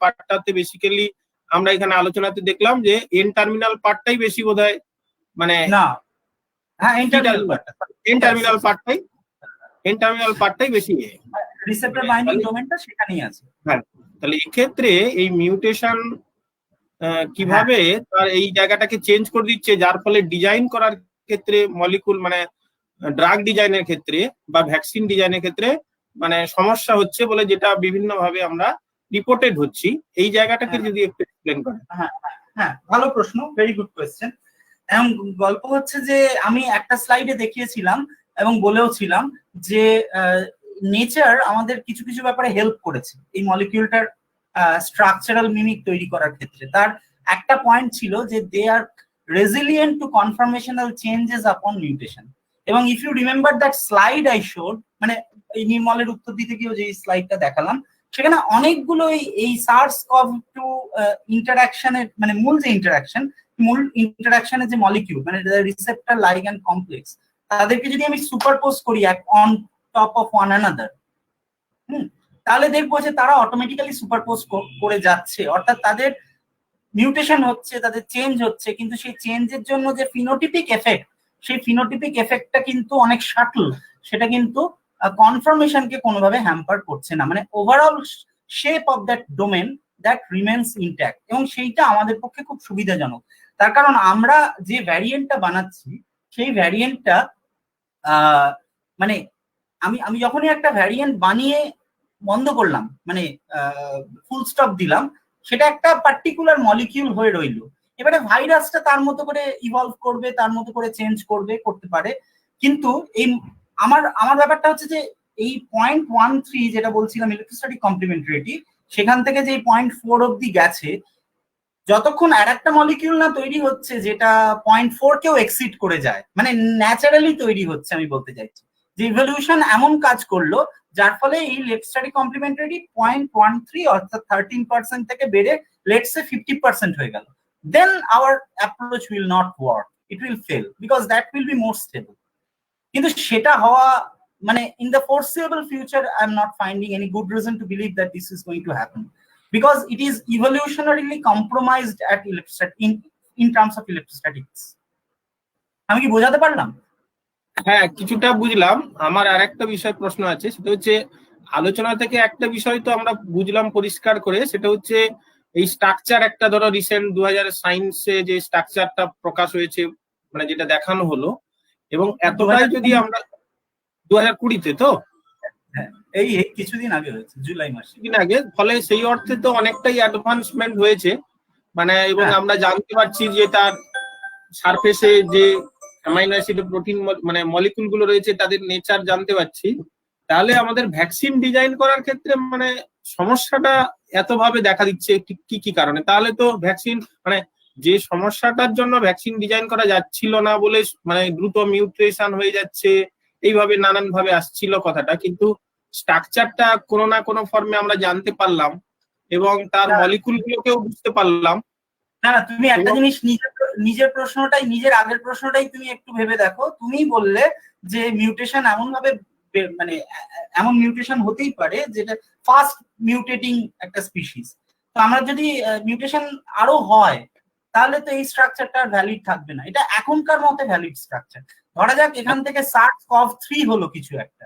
পার্টটাতে বেসিক্যালি আমরা এখানে আলোচনাতে দেখলাম যে এন টার্মিনাল পার্টটাই বেশি বোধহয়, মানে না, হ্যাঁ এন টার্মিনাল পার্টটাই বেশি রিসেপ্টর বাইন্ডিং ডোমেনটা সেখানেই আছে। হ্যাঁ, তাহলে এক্ষেত্রে এই মিউটেশন কিভাবে তার এই জায়গাটাকে চেঞ্জ করে দিচ্ছে, যার ফলে ডিজাইন করার ক্ষেত্রে মলিকুল, মানে ড্রাগ ডিজাইনের ক্ষেত্রে বা ভ্যাকসিন ডিজাইনের ক্ষেত্রে মানে সমস্যা হচ্ছে বলে যেটা বিভিন্ন ভাবে আমরা রিপোর্টেড হচ্ছি, এই জায়গাটাকে যদি একটু এক্সপ্লেন করেন। হ্যাঁ, ভালো প্রশ্ন, ভেরি গুড কোয়েশ্চেন। এবং গল্প হচ্ছে যে আমি একটা স্লাইডে দেখিয়েছিলাম এবং বলেও ছিলাম যে নেচার আমাদের কিছু কিছু ব্যাপারে হেল্প করেছে এই মলিকিউলটার স্ট্রাকচারাল মিমিক তৈরি করার ক্ষেত্রে। তার একটা পয়েন্ট ছিল যে they are resilient to conformational changes upon mutation. এবং if you remember that slide I showed, মানে এই নির্মলের উত্তর দিতে গিয়েও যে স্লাইডটা দেখালাম, সেখানে অনেকগুলো এই সার্স কভ টু ইন্টারাকশনের, মানে মূল ইন্টারাকশনের যে মলিকিউল, মানে রিসেপ্টর লাইগ্যান্ড কমপ্লেক্স, তাদেরকে যদি আমি সুপারপোজ করি on top of one another, তাহলে দেখবো যে তারা অটোমেটিক্যালি সুপারপোজ করে যাচ্ছে, অর্থাৎ তাদের মিউটেশন হচ্ছে, তাদের চেঞ্জ হচ্ছে, কিন্তু সেই চেঞ্জের জন্য যে ফিনোটিপিক এফেক্ট, সেই ফিনোটিপিক এফেক্টটা কিন্তু অনেক শাটল, সেটা কিন্তু কনফার্মেশনকে কোনোভাবে হ্যাম্পার করছে না, মানে overall shape of that domain that remains intact, এবং সেইটা আমাদের পক্ষে খুব সুবিধাজনক। তার কারণ আমরা যে ভ্যারিয়েন্টটা বানাচ্ছি সেই ভ্যারিয়েন্টটা মানে আমি যখনই একটা ভ্যারিয়েন্ট বানিয়ে বন্ধ করলাম, মানে ফুল স্টপ দিলাম, সেটা একটা পার্টিকুলার মলিকিউল হয়ে রইলো। এবারে ভাইরাসটা তার মতো করে ইভলভ করবে, তার মতো করে চেঞ্জ করতে পারে, কিন্তু এই আমার ব্যাপারটা হচ্ছে যে এই 0.13 যেটা বলছিলাম ইলেকট্রোস্ট্যাটিক কমপ্লিমেন্টারিটি, সেখান থেকে যে 0.4 অব্দি গেছে, যতক্ষণ আর একটা মলিকিউল না তৈরি হচ্ছে যেটা 0.4 কেও এক্সিড করে যায়, মানে ন্যাচারালি তৈরি হচ্ছে, আমি বলতে চাইছি যে ইভলিউশন এমন কাজ করলো যার ফলে এই ইলেকট্রোস্ট্যাটিক কমপ্লিমেন্টারিটি 0.13 অর্থাৎ 13% থেকে বেড়ে লেটস সে 50% হয়ে গেল, then our approach will not work, it will fail because that will be more stable. কিন্তু সেটা হওয়া মানে in the foreseeable future I am not finding any good reason to believe that this is going to happen because it is evolutionarily compromised at in terms of electrostatics. আমি কি বোঝাতে পারলাম? হ্যাঁ, কিছুটা বুঝলাম। আমার আর একটা বিষয় প্রশ্ন আছে, সেটা হচ্ছে আলোচনা থেকে একটা বিষয় তো আমরা বুঝলাম পরিষ্কার করে, সেটা হচ্ছে এই স্ট্রাকচার একটা, ধরো রিসেন্ট 2000 সায়েন্সে যে স্ট্রাকচারটা প্রকাশ হয়েছে, মানে যেটা দেখানো হলো, এবং এতটাই যদি আমরা 2020-তে তো এই কিছুদিন আগে হয়েছে, জুলাই মাসে দিন আগে, ফলে সেই অর্থে তো অনেকটাই অ্যাডভান্সমেন্ট হয়েছে, মানে এবং আমরা জানতে পারছি যে তার সারফেসে যে অ্যামাইনো অ্যাসিড প্রোটিন মানে মলিকুল গুলো রয়েছে তাদের নেচার জানতে পারছি। তাহলে আমাদের ভ্যাকসিন ডিজাইন করার ক্ষেত্রে মানে সমস্যাটা এতভাবে দেখা দিচ্ছে কি কি কারণে? তাহলে তো ভ্যাকসিন মানে যে সমস্যাটার জন্য ভ্যাকসিন ডিজাইন করা যাচ্ছিল না বলে মানে দ্রুত মিউটেশন হয়ে যাচ্ছে, এইভাবে নানান ভাবে আসছিল কথাটা, কিন্তু স্ট্রাকচারটা কোনো না কোনো ফর্মে আমরা জানতে পারলাম এবং তার মলিকুল গুলোকেও বুঝতে পারলাম। না না, তুমি একটা জিনিস নিজের প্রশ্নটাই, নিজের আগের প্রশ্নটাই তুমি একটু ভেবে দেখো। তুমি বললে যে মিউটেশন এমন ভাবে, মানে এমন মিউটেশন হতেই পারে যেটা ফাস্ট মিউটেটিং একটা স্পিসিস। তো আমরা যদি মিউটেশন আরো হয় তাহলে তো এই স্ট্রাকচারটা ভ্যালিড থাকবে না, এটা এখনকার মতে ভ্যালিড স্ট্রাকচার। ধরা যাক এখান থেকে SARS-CoV-3 হলো কিছু একটা,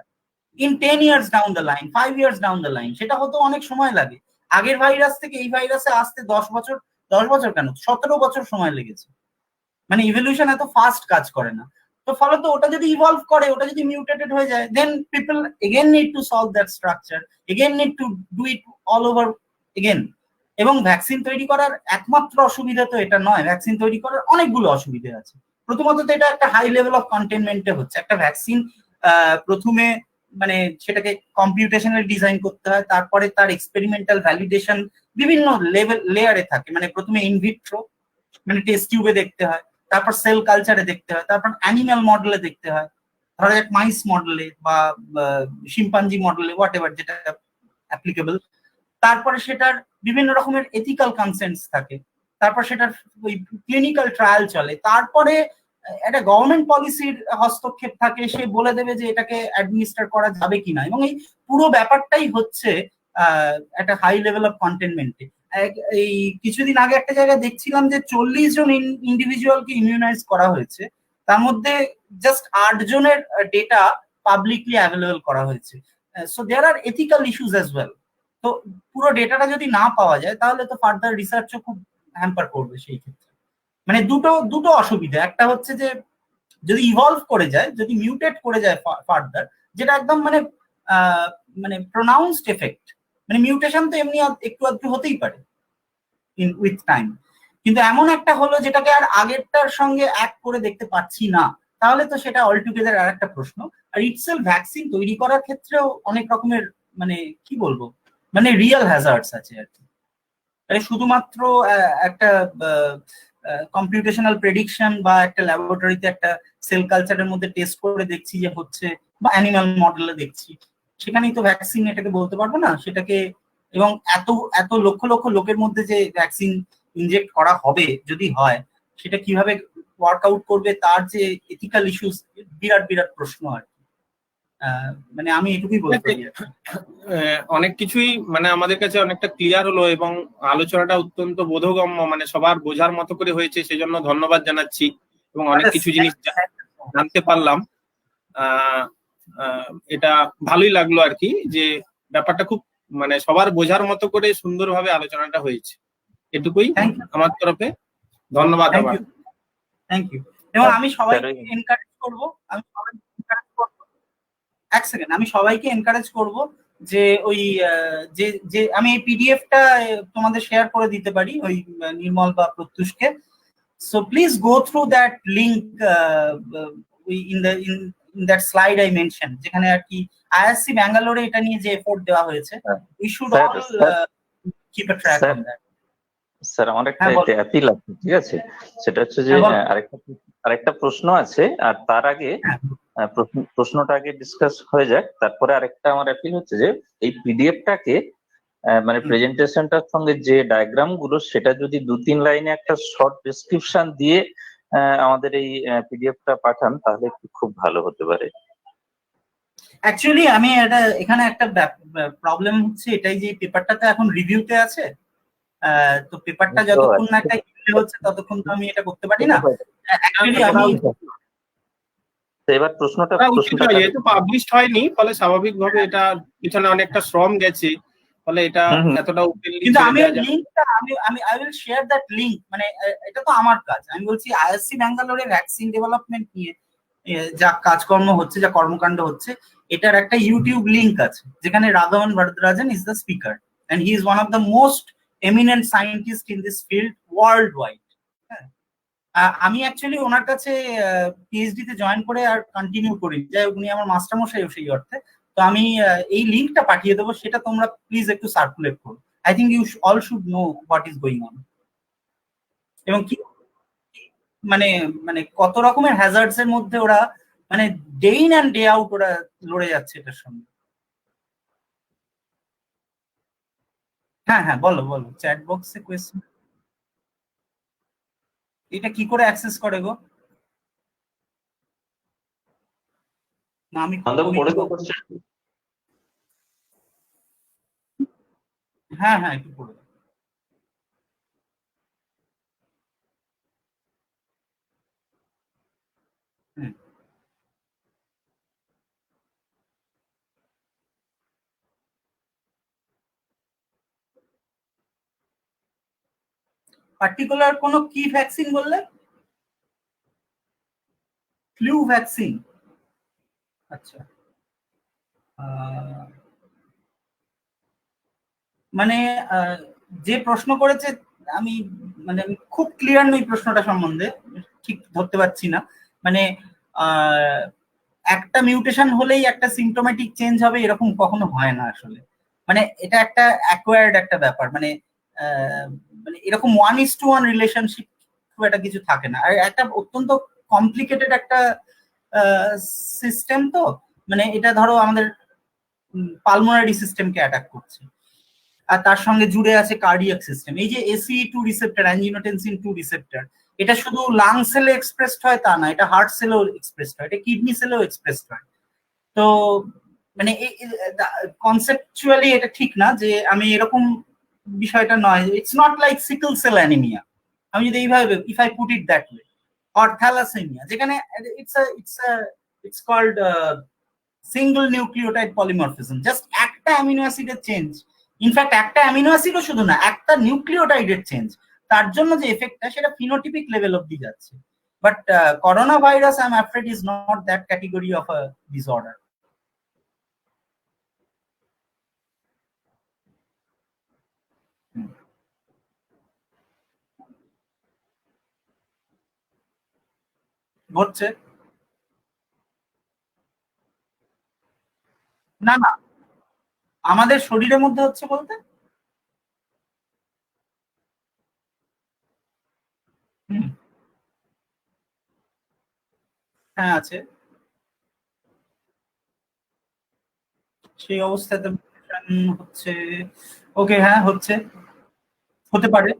in 10 years down the line, 5 years down the line, সেটা হতো অনেক সময় লাগে। আগের ভাইরাস থেকে এই ভাইরাসে আসতে 10 বছর কেন 17 বছর সময় লেগেছে। মানে ইভলিউশন এত ফাস্ট কাজ করে না। তো ফলত ওটা যদি ইভলভ করে, ওটা যদি মিউটেটেড হয়ে যায়, then people again need to solve that structure, again need to do it all over again. এবং ভ্যাকসিন তৈরি করার একমাত্র অসুবিধা তো এটা নয়, ভ্যাকসিন তৈরি করার অনেকগুলো অসুবিধা আছে। প্রথমত তো এটা একটা হাই লেভেল অফ কন্টেনমেন্টে হচ্ছে। একটা ভ্যাকসিন প্রথমে মানে সেটাকে কম্পিউটেশনাল ডিজাইন করতে হয়, তারপরে তার এক্সপেরিমেন্টাল ভ্যালিডেশন বিভিন্ন লেয়ারে থাকে। মানে প্রথমে ইনভিট্রো মানে টেস্ট টিউবে দেখতে হয়, তারপর সেল কালচারে দেখতে হয়, তারপর অ্যানিমাল মডেলে দেখতে হয়, ধরা যাক মাইস মডেলে বা শিম্পাঞ্জি মডেলে, হোয়াট এভার যেটা অ্যাপ্লিকেবল। তারপরে সেটার বিভিন্ন রকমের এথিক্যাল কনসেন্টস থাকে, তারপর সেটার ওই ক্লিনিক্যাল ট্রায়াল চলে, তারপরে একটা গভর্নমেন্ট পলিসির হস্তক্ষেপ থাকে, সে বলে দেবে যে এটাকে অ্যাডমিনিস্টার করা যাবে কিনা। এবং এই পুরো ব্যাপারটাই হচ্ছে একটা হাই লেভেল অফ কন্টেনমেন্টে। এই কিছুদিন আগে একটা জায়গায় দেখছিলাম যে 40 জন ইন্ডিভিজুয়ালকে ইমিউনাইজ করা হয়েছে, তার মধ্যে জাস্ট 8 জনের ডেটা পাবলিকলি অ্যাভেলেবল করা হয়েছে। So there are ethical issues as well. তো পুরো ডেটাটা যদি না পাওয়া যায় তাহলে তো ফার্দার রিসার্চও খুব হ্যাম্পার করবে সেই ক্ষেত্রে। মানে দুটো অসুবিধা, একটা হচ্ছে যে যদি ইভলভ করে যায়, যদি মিউটেট করে যায় ফার্দার, যেটা একদম মানে মানে প্রোনাউন্সড এফেক্ট, মানে মিউটেশন তো এমনি একটু আধটু হতেই পারে ইন উইথ টাইম, কিন্তু এমন একটা হলো যেটাকে আর আগেরটার সঙ্গে এক করে দেখতে পাচ্ছি না, তাহলে তো সেটা অলটুগেদার আর একটা প্রশ্ন। আর ইটসেলফ ভ্যাকসিন তৈরি করার ক্ষেত্রেও অনেক রকমের মানে কি বলবো, মানে রিয়েল হ্যাজার্ডস আছে আর কি। শুধুমাত্র একটা কম্পিউটেশনাল প্রেডিকশন বা একটা ল্যাবরেটরিতে একটা সেল কালচারের মধ্যে টেস্ট করে দেখছি যে হচ্ছে, বা অ্যানিমাল মডেলে দেখছি, সেখানেই তো ভ্যাকসিন এটাকে বলতে পারবো না সেটাকে। এবং এত লক্ষ লক্ষ লোকের মধ্যে যে ভ্যাকসিন ইনজেক্ট করা হবে যদি হয়, সেটা কিভাবে ওয়ার্কআউট করবে, তার যে এথিক্যাল ইস্যুস, বিরাট বিরাট প্রশ্ন আর কি। মানে আমি এটুকুই বলতে পারি। অনেক কিছুই মানে আমাদের কাছে অনেকটা ক্লিয়ার হলো এবং আলোচনাটা অত্যন্ত বোধগম্য, মানে সবার বোঝার মতো করে হয়েছে, সেজন্য ধন্যবাদ জানাচ্ছি। এবং অনেক কিছু জিনিস জানতে পারলাম। এটা ভালোই লাগলো আর কি, যে ব্যাপারটা খুব মানে সবার বোঝার মতো করে সুন্দরভাবে আলোচনাটা হয়েছে। এটুকুই আমার তরফে, ধন্যবাদ আবার। Thank you. এবং আমি সবাইকে এনকারেজ করব, এক সেকেন্ড, আমি সবাইকে এনকারেজ করব যে ওই যে আমি এই পিডিএফটা তোমাদের শেয়ার করে দিতে পারি ওই নির্মল বা প্রত্যুষকে। So please go through that link in that slide I mention, যেখানে আর কি আইআইএসসি ব্যাঙ্গালোরে এটা নিয়ে যে এফোর্ট দেওয়া হয়েছে, we should all keep a track on that. Sir আমার একটা অ্যাপিল আছে, ঠিক আছে? সেটা হচ্ছে যে আরেকটা প্রশ্ন আছে, আর তার আগে প্রশ্নটা আগে ডিসকাস হয়ে যাক, তারপরে আরেকটা আমার অ্যাপিল হচ্ছে যে এই পিডিএফটাকে মানে প্রেজেন্টেশনটার সঙ্গে যে ডায়াগ্রাম গুলো, সেটা যদি 2-3 লাইনে একটা শর্ট ডেসক্রিপশন দিয়ে আমাদের এই পিডিএফটা পাঠান, তাহলে খুব ভালো হতে পারে। অ্যাকচুয়ালি আমি এখানে একটা প্রবলেম হচ্ছে এটাই যে পেপারটাতে এখন রিভিউতে আছে, তো পেপারটা যতক্ষণ না একটা ইমেল হচ্ছে ততক্ষণ তো আমি এটা করতে পারি না। অ্যাকচুয়ালি আমি এবার প্রশ্নটা যেহেতু পাবলিশড হয়নি, ফলে স্বাভাবিকভাবে এটা পিছনে অনেকটা শ্রম গেছে, ফলে এটা এতটা ওপেনলি, কিন্তু আমি লিংকটা আমি I will share that link. মানে এটা তো আমার কাজ, আমি বলছি আইআইএসসি ব্যাঙ্গালোরে ভ্যাকসিন ডেভেলপমেন্ট নিয়ে যা কাজকর্ম হচ্ছে, যা কর্মকাণ্ড হচ্ছে, এটার একটা ইউটিউব লিংক আছে যেখানে Raghavan Varadarajan is the speaker, and he is one of the most eminent scientist in this field world wide. আমি অ্যাকচুয়ালি ওনার কাছে পিএইচডি তে জয়েন করে আর কন্টিনিউ করি, যাই উনি আমার মাস্টারমশাই সেই অর্থে। তো আমি এই লিঙ্কটা পাঠিয়ে দেবো, সেটা তোমরা প্লিজ একটু সার্কুলেট করো। I think you all should know what is going on, এবং কি মানে মানে কত রকমের হ্যাজার্ডস এর মধ্যে ওরা মানে day in and day out ওরা লড়ে যাচ্ছে এটার সঙ্গে। হ্যাঁ হ্যাঁ, বলো বলো, চ্যাট বক্সে কোয়েশ্চেন। এটা কি করে অ্যাক্সেস করে গো? না আমি হ্যাঁ হ্যাঁ একটু পড়ে। পার্টিকুলার কোনো কি ভ্যাকসিন বললে? ফ্লু ভ্যাকসিন, আচ্ছা। মানে যে প্রশ্ন করেছে আমি মানে খুব ক্লিয়ার নই প্রশ্নটা সম্বন্ধে, ঠিক ধরতে পারছি না। মানে একটা মিউটেশন হলেই একটা সিমটোমেটিক চেঞ্জ হবে এরকম কখনো হয় না আসলে। মানে এটা একটা অ্যাকোয়ার্ড একটা ব্যাপার, মানে মানে এরকম 1:1 রিলেশনশিপ খুব একটা কিছু থাকে না। আর একটা অত্যন্ত কমপ্লিকেটেড একটা সিস্টেম, তো মানে এটা ধরো আমাদের পালমোনারি সিস্টেমকে অ্যাটাক করছে, আর তার সঙ্গে জুড়ে আছে কার্ডিয়াক সিস্টেম। এই যে ACE2 রিসেপ্টর, অ্যাঞ্জিওটেনসিন 2 রিসেপ্টর, এটা শুধু লাং সেলে এক্সপ্রেসড হয় তা না, এটা হার্ট সেলেও এক্সপ্রেসড হয়, এটা কিডনি সেলেও এক্সপ্রেসড হয়। তো মানে কনসেপচুয়ালি এটা ঠিক না যে আমি এরকম বিষয়টা নয়, it's not like sickle cell anaemia. আমি যদি এইভাবে if I put it that way, or thalassaemia, যেখানে it's called single nucleotide polymorphism, just একটা অ্যামিনো অ্যাসিডের চেঞ্জ, ইনফ্যাক্ট একটা অ্যামিনো অ্যাসিডও শুধু না, একটা নিউক্লিওটাইডের চেঞ্জ, তার জন্য যে এফেক্টটা সেটা ফিনোটিপিক লেভেল অব্দি যাচ্ছে। But corona virus I am afraid is not that category of a disorder. হচ্ছে না না, আমাদের শরীরের মধ্যে হচ্ছে বলতে হ্যাঁ আছে, সেই অবস্থাতে হচ্ছে। ওকে, হ্যাঁ হচ্ছে, হতে পারে।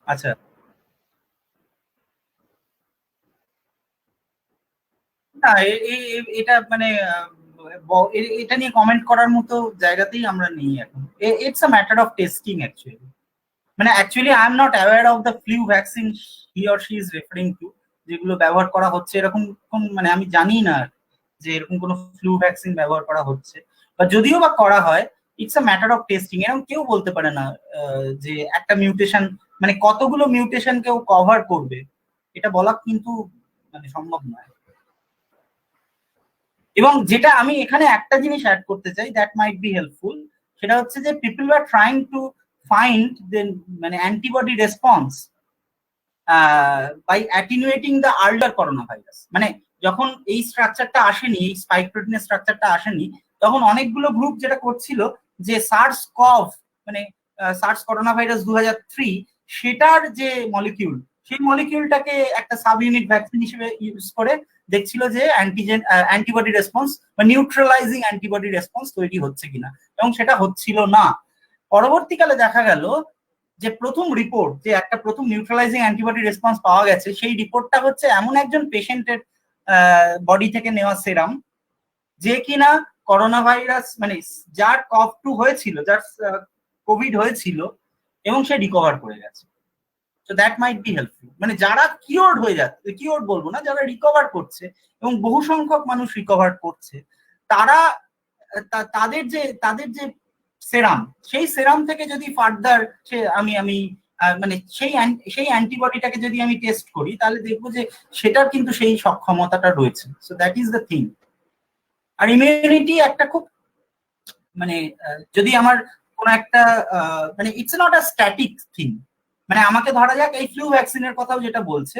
আচ্ছা, না এটা মানে এটা নিয়ে কমেন্ট করার মতো জায়গাতেই আমরা নেই এখন। It's a matter of testing actually. মানে actually I am not aware of the flu vaccine he or she is referring to, যেগুলো ব্যবহার করা হচ্ছে এরকম মানে আমি জানি না যে এরকম কোনো ফ্লু ভ্যাকসিন ব্যবহার করা হচ্ছে, বা যদিও বা করা হয় it's a matter of testing. এরকম কেউ বলতে পারে না যে একটা মিউটেশন মানে কতগুলো মিউটেশন কেউ কভার করবে, এটা বলা কিন্তু মানে সম্ভব নয়। এবং যেটা আমি এখানে একটা জিনিস অ্যাড করতে চাই দ্যাট মাইট বি হেল্পফুল, সেটা হচ্ছে যে people are trying to find মানে antibody response by attenuating the older corona virus. মানে যখন এই স্ট্রাকচারটা আসেনি, এই স্পাইক প্রোটিনের স্ট্রাকচারটা আসেনি, তখন অনেকগুলো গ্রুপ যেটা করছিল যে সার্স কভ মানে সার্স করোনা ভাইরাস 2003 সেটার যে মলিকিউল, সেই মলিকিউলটাকে একটা সাব ইউনিট ভ্যাকসিন হিসেবে ইউজ করে দেখছিল যে অ্যান্টিবডি রেসপন্স বা নিউট্রালাইজিং অ্যান্টিবডি রেসপন্স তৈরি হচ্ছে কিনা, এবং সেটা হচ্ছিল না। পরবর্তীকালে দেখা গেল যে প্রথম রিপোর্ট যে একটা প্রথম নিউট্রালাইজিং অ্যান্টিবডি রেসপন্স পাওয়া গেছে, সেই রিপোর্টটা হচ্ছে এমন একজন পেশেন্টের বডি থেকে নেওয়া সেরাম যে কিনা করোনা ভাইরাস মানে যার কফ টু হয়েছিল, যার কোভিড হয়েছিল এবং সে রিকভার করে গেছে। তো দ্যাট মাইট বি হেল্পফুল। মানে যারা কিওর্ড হয়ে যাচ্ছে, কিওর্ড বলবো না, যারা রিকভার করছে এবং বহু সংখ্যক মানুষ রিকভার করছে, তারা তাদের যে সেরাম, সেই সেরাম থেকে যদি ফার্দার সে আমি মানে সেই অ্যান্টিবডিটাকে যদি আমি টেস্ট করি, তাহলে দেখবো যে সেটার কিন্তু সেই সক্ষমতাটা রয়েছে। So that is the thing. আর ইমিউনিটি একটা খুব মানে যদি আমার কোন একটা মানে it's not a static thing. মানে আমাকে ধরা যাক এই ফ্লু ভ্যাকসিনের কথাও যেটা বলছে,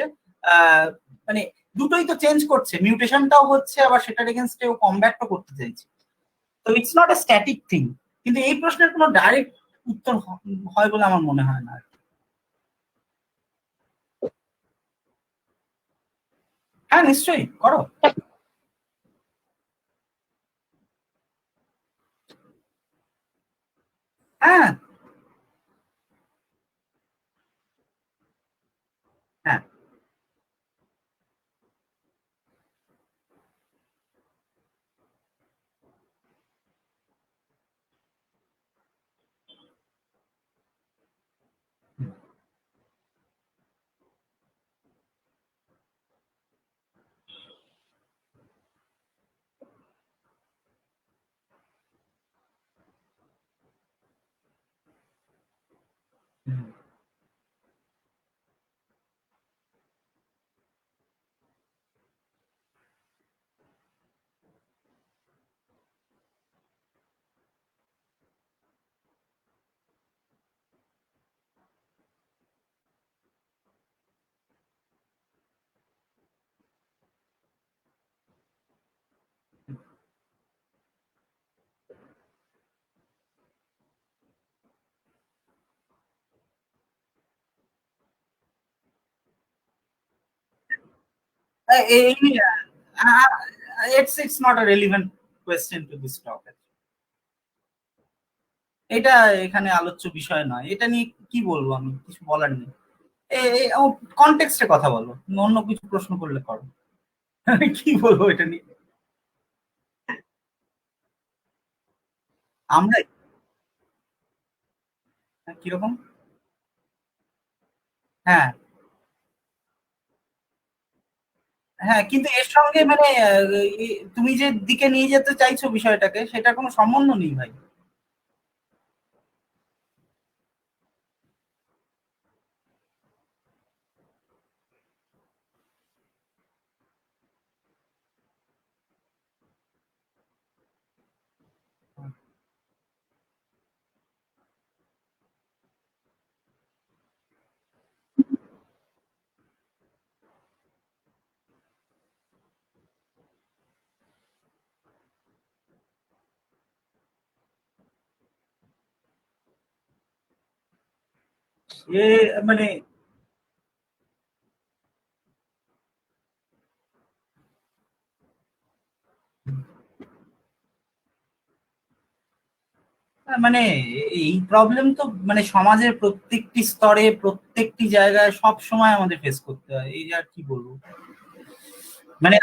মানে দুটোই তো চেঞ্জ করছে, মিউটেশনটাও হচ্ছে আবার সেটার এগেইনস্টেও কমব্যাটও করতে চাইছে। তো it's not a static thing. কিন্তু এই প্রশ্নের কোনো ডাইরেক্ট উত্তর হয় বলে আমার মনে হয় না। হ্যাঁ নিশ্চয়ই করো। হ্যাঁ হ্যাঁ it's not a relevant question to this topic. এটা এখানে আলোচ্য বিষয় নয়, এটা নিয়ে কি বলবো, আমি কিছু বলার নেই। কনটেক্সটে কথা বলো, অন্য কিছু প্রশ্ন করলে করো। কি বলবো এটা নিয়ে? আমরা কিরকম? হ্যাঁ হ্যাঁ, কিন্তু এর সঙ্গে মানে তুমি যে দিকে নিয়ে যেতে চাইছো বিষয়টাকে, সেটা কোনো সম্বন্ধ নেই ভাই। মানে মানে এই প্রবলেম তো মানে সমাজের প্রত্যেকটি স্তরে প্রত্যেকটি জায়গায় সব সময় আমাদের ফেস করতে হয়, এই আর কি বলবো। মানে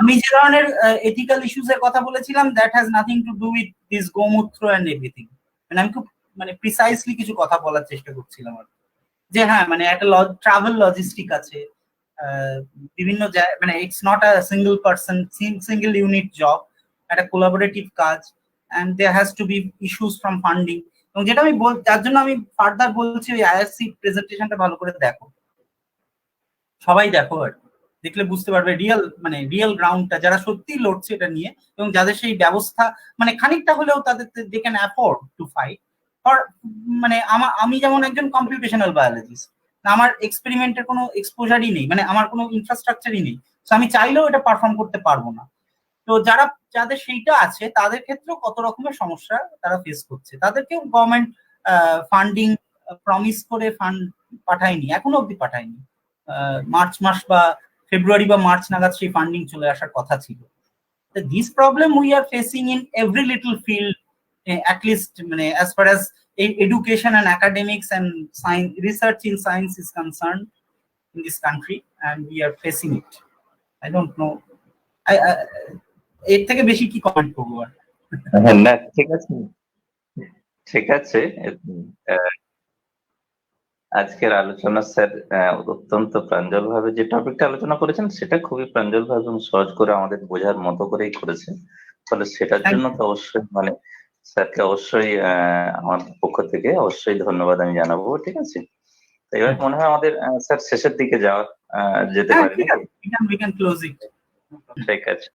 আমি যে ধরনের এথিক্যাল ইস্যুস এর কথা বলেছিলাম, that has nothing to do with this গোমূত্র এন্ড এভরিথিং। মানে আমি খুব মানে প্রিসাইসলি কিছু কথা বলার চেষ্টা করছিলাম আর কি। যে হ্যাঁ মানে একটা ট্রাভেল লজিস্টিক আছে, বিভিন্ন মানে it's not a single person single unit job, একটা কোলাবোরেটিভ কাজ, and there has to be issues from funding. এবং যেটা আমি যার জন্য আমি ফার্দার বলছি ওই আইআরসি প্রেজেন্টেশনটা ভালো করে দেখো, সবাই দেখো আর কি। দেখলে বুঝতে পারবে রিয়েল গ্রাউন্ডটা যারা সত্যি লড়ছে এটা নিয়ে, এবং যাদের সেই ব্যবস্থা মানে খানিকটা হলেও তাদের they can afford to fight. মানে আমি যেমন একজন কম্পিউটেশনাল বায়োলজিস্ট, আমার এক্সপেরিমেন্টের কোনো এক্সপোজারই নেই, মানে আমার কোনো ইনফ্রাস্ট্রাকচারই নেই, তো আমি চাইলেও এটা পারফর্ম করতে পারবো না। তো যাদের সেইটা আছে তাদের ক্ষেত্রেও কত রকমের সমস্যা তারা ফেস করছে, তাদেরকেও গভর্নমেন্ট ফান্ডিং প্রমিস করে ফান্ড পাঠায়নি, এখনো অব্দি পাঠায়নি। মার্চ মাস বা ফেব্রুয়ারি বা মার্চ নাগাদ সেই ফান্ডিং চলে আসার কথা ছিল। This problem we are facing in every little field, at least as far as education and academics and science research in science is concerned in this country, and we are facing it. I don't know, এর থেকে বেশি কি comment করবো আর? না ঠিক আছে, ঠিক আছে। আজকের আলোচনা স্যার অত্যন্ত প্রাঞ্জল ভাবে যে টপিকটা আলোচনা করেছেন সেটা খুবই প্রাঞ্জল ভাবে এবং সহজ করে আমাদের বোঝার মতো করেই করেছেন, ফলে সেটার জন্য তো অবশ্যই মানে স্যারকে অবশ্যই আমার পক্ষ থেকে অবশ্যই ধন্যবাদ আমি জানাবো। ঠিক আছে, তো এবার মনে হয় আমাদের স্যার শেষের দিকে যেতে পারি। ঠিক আছে, we can close it. ঠিক আছে।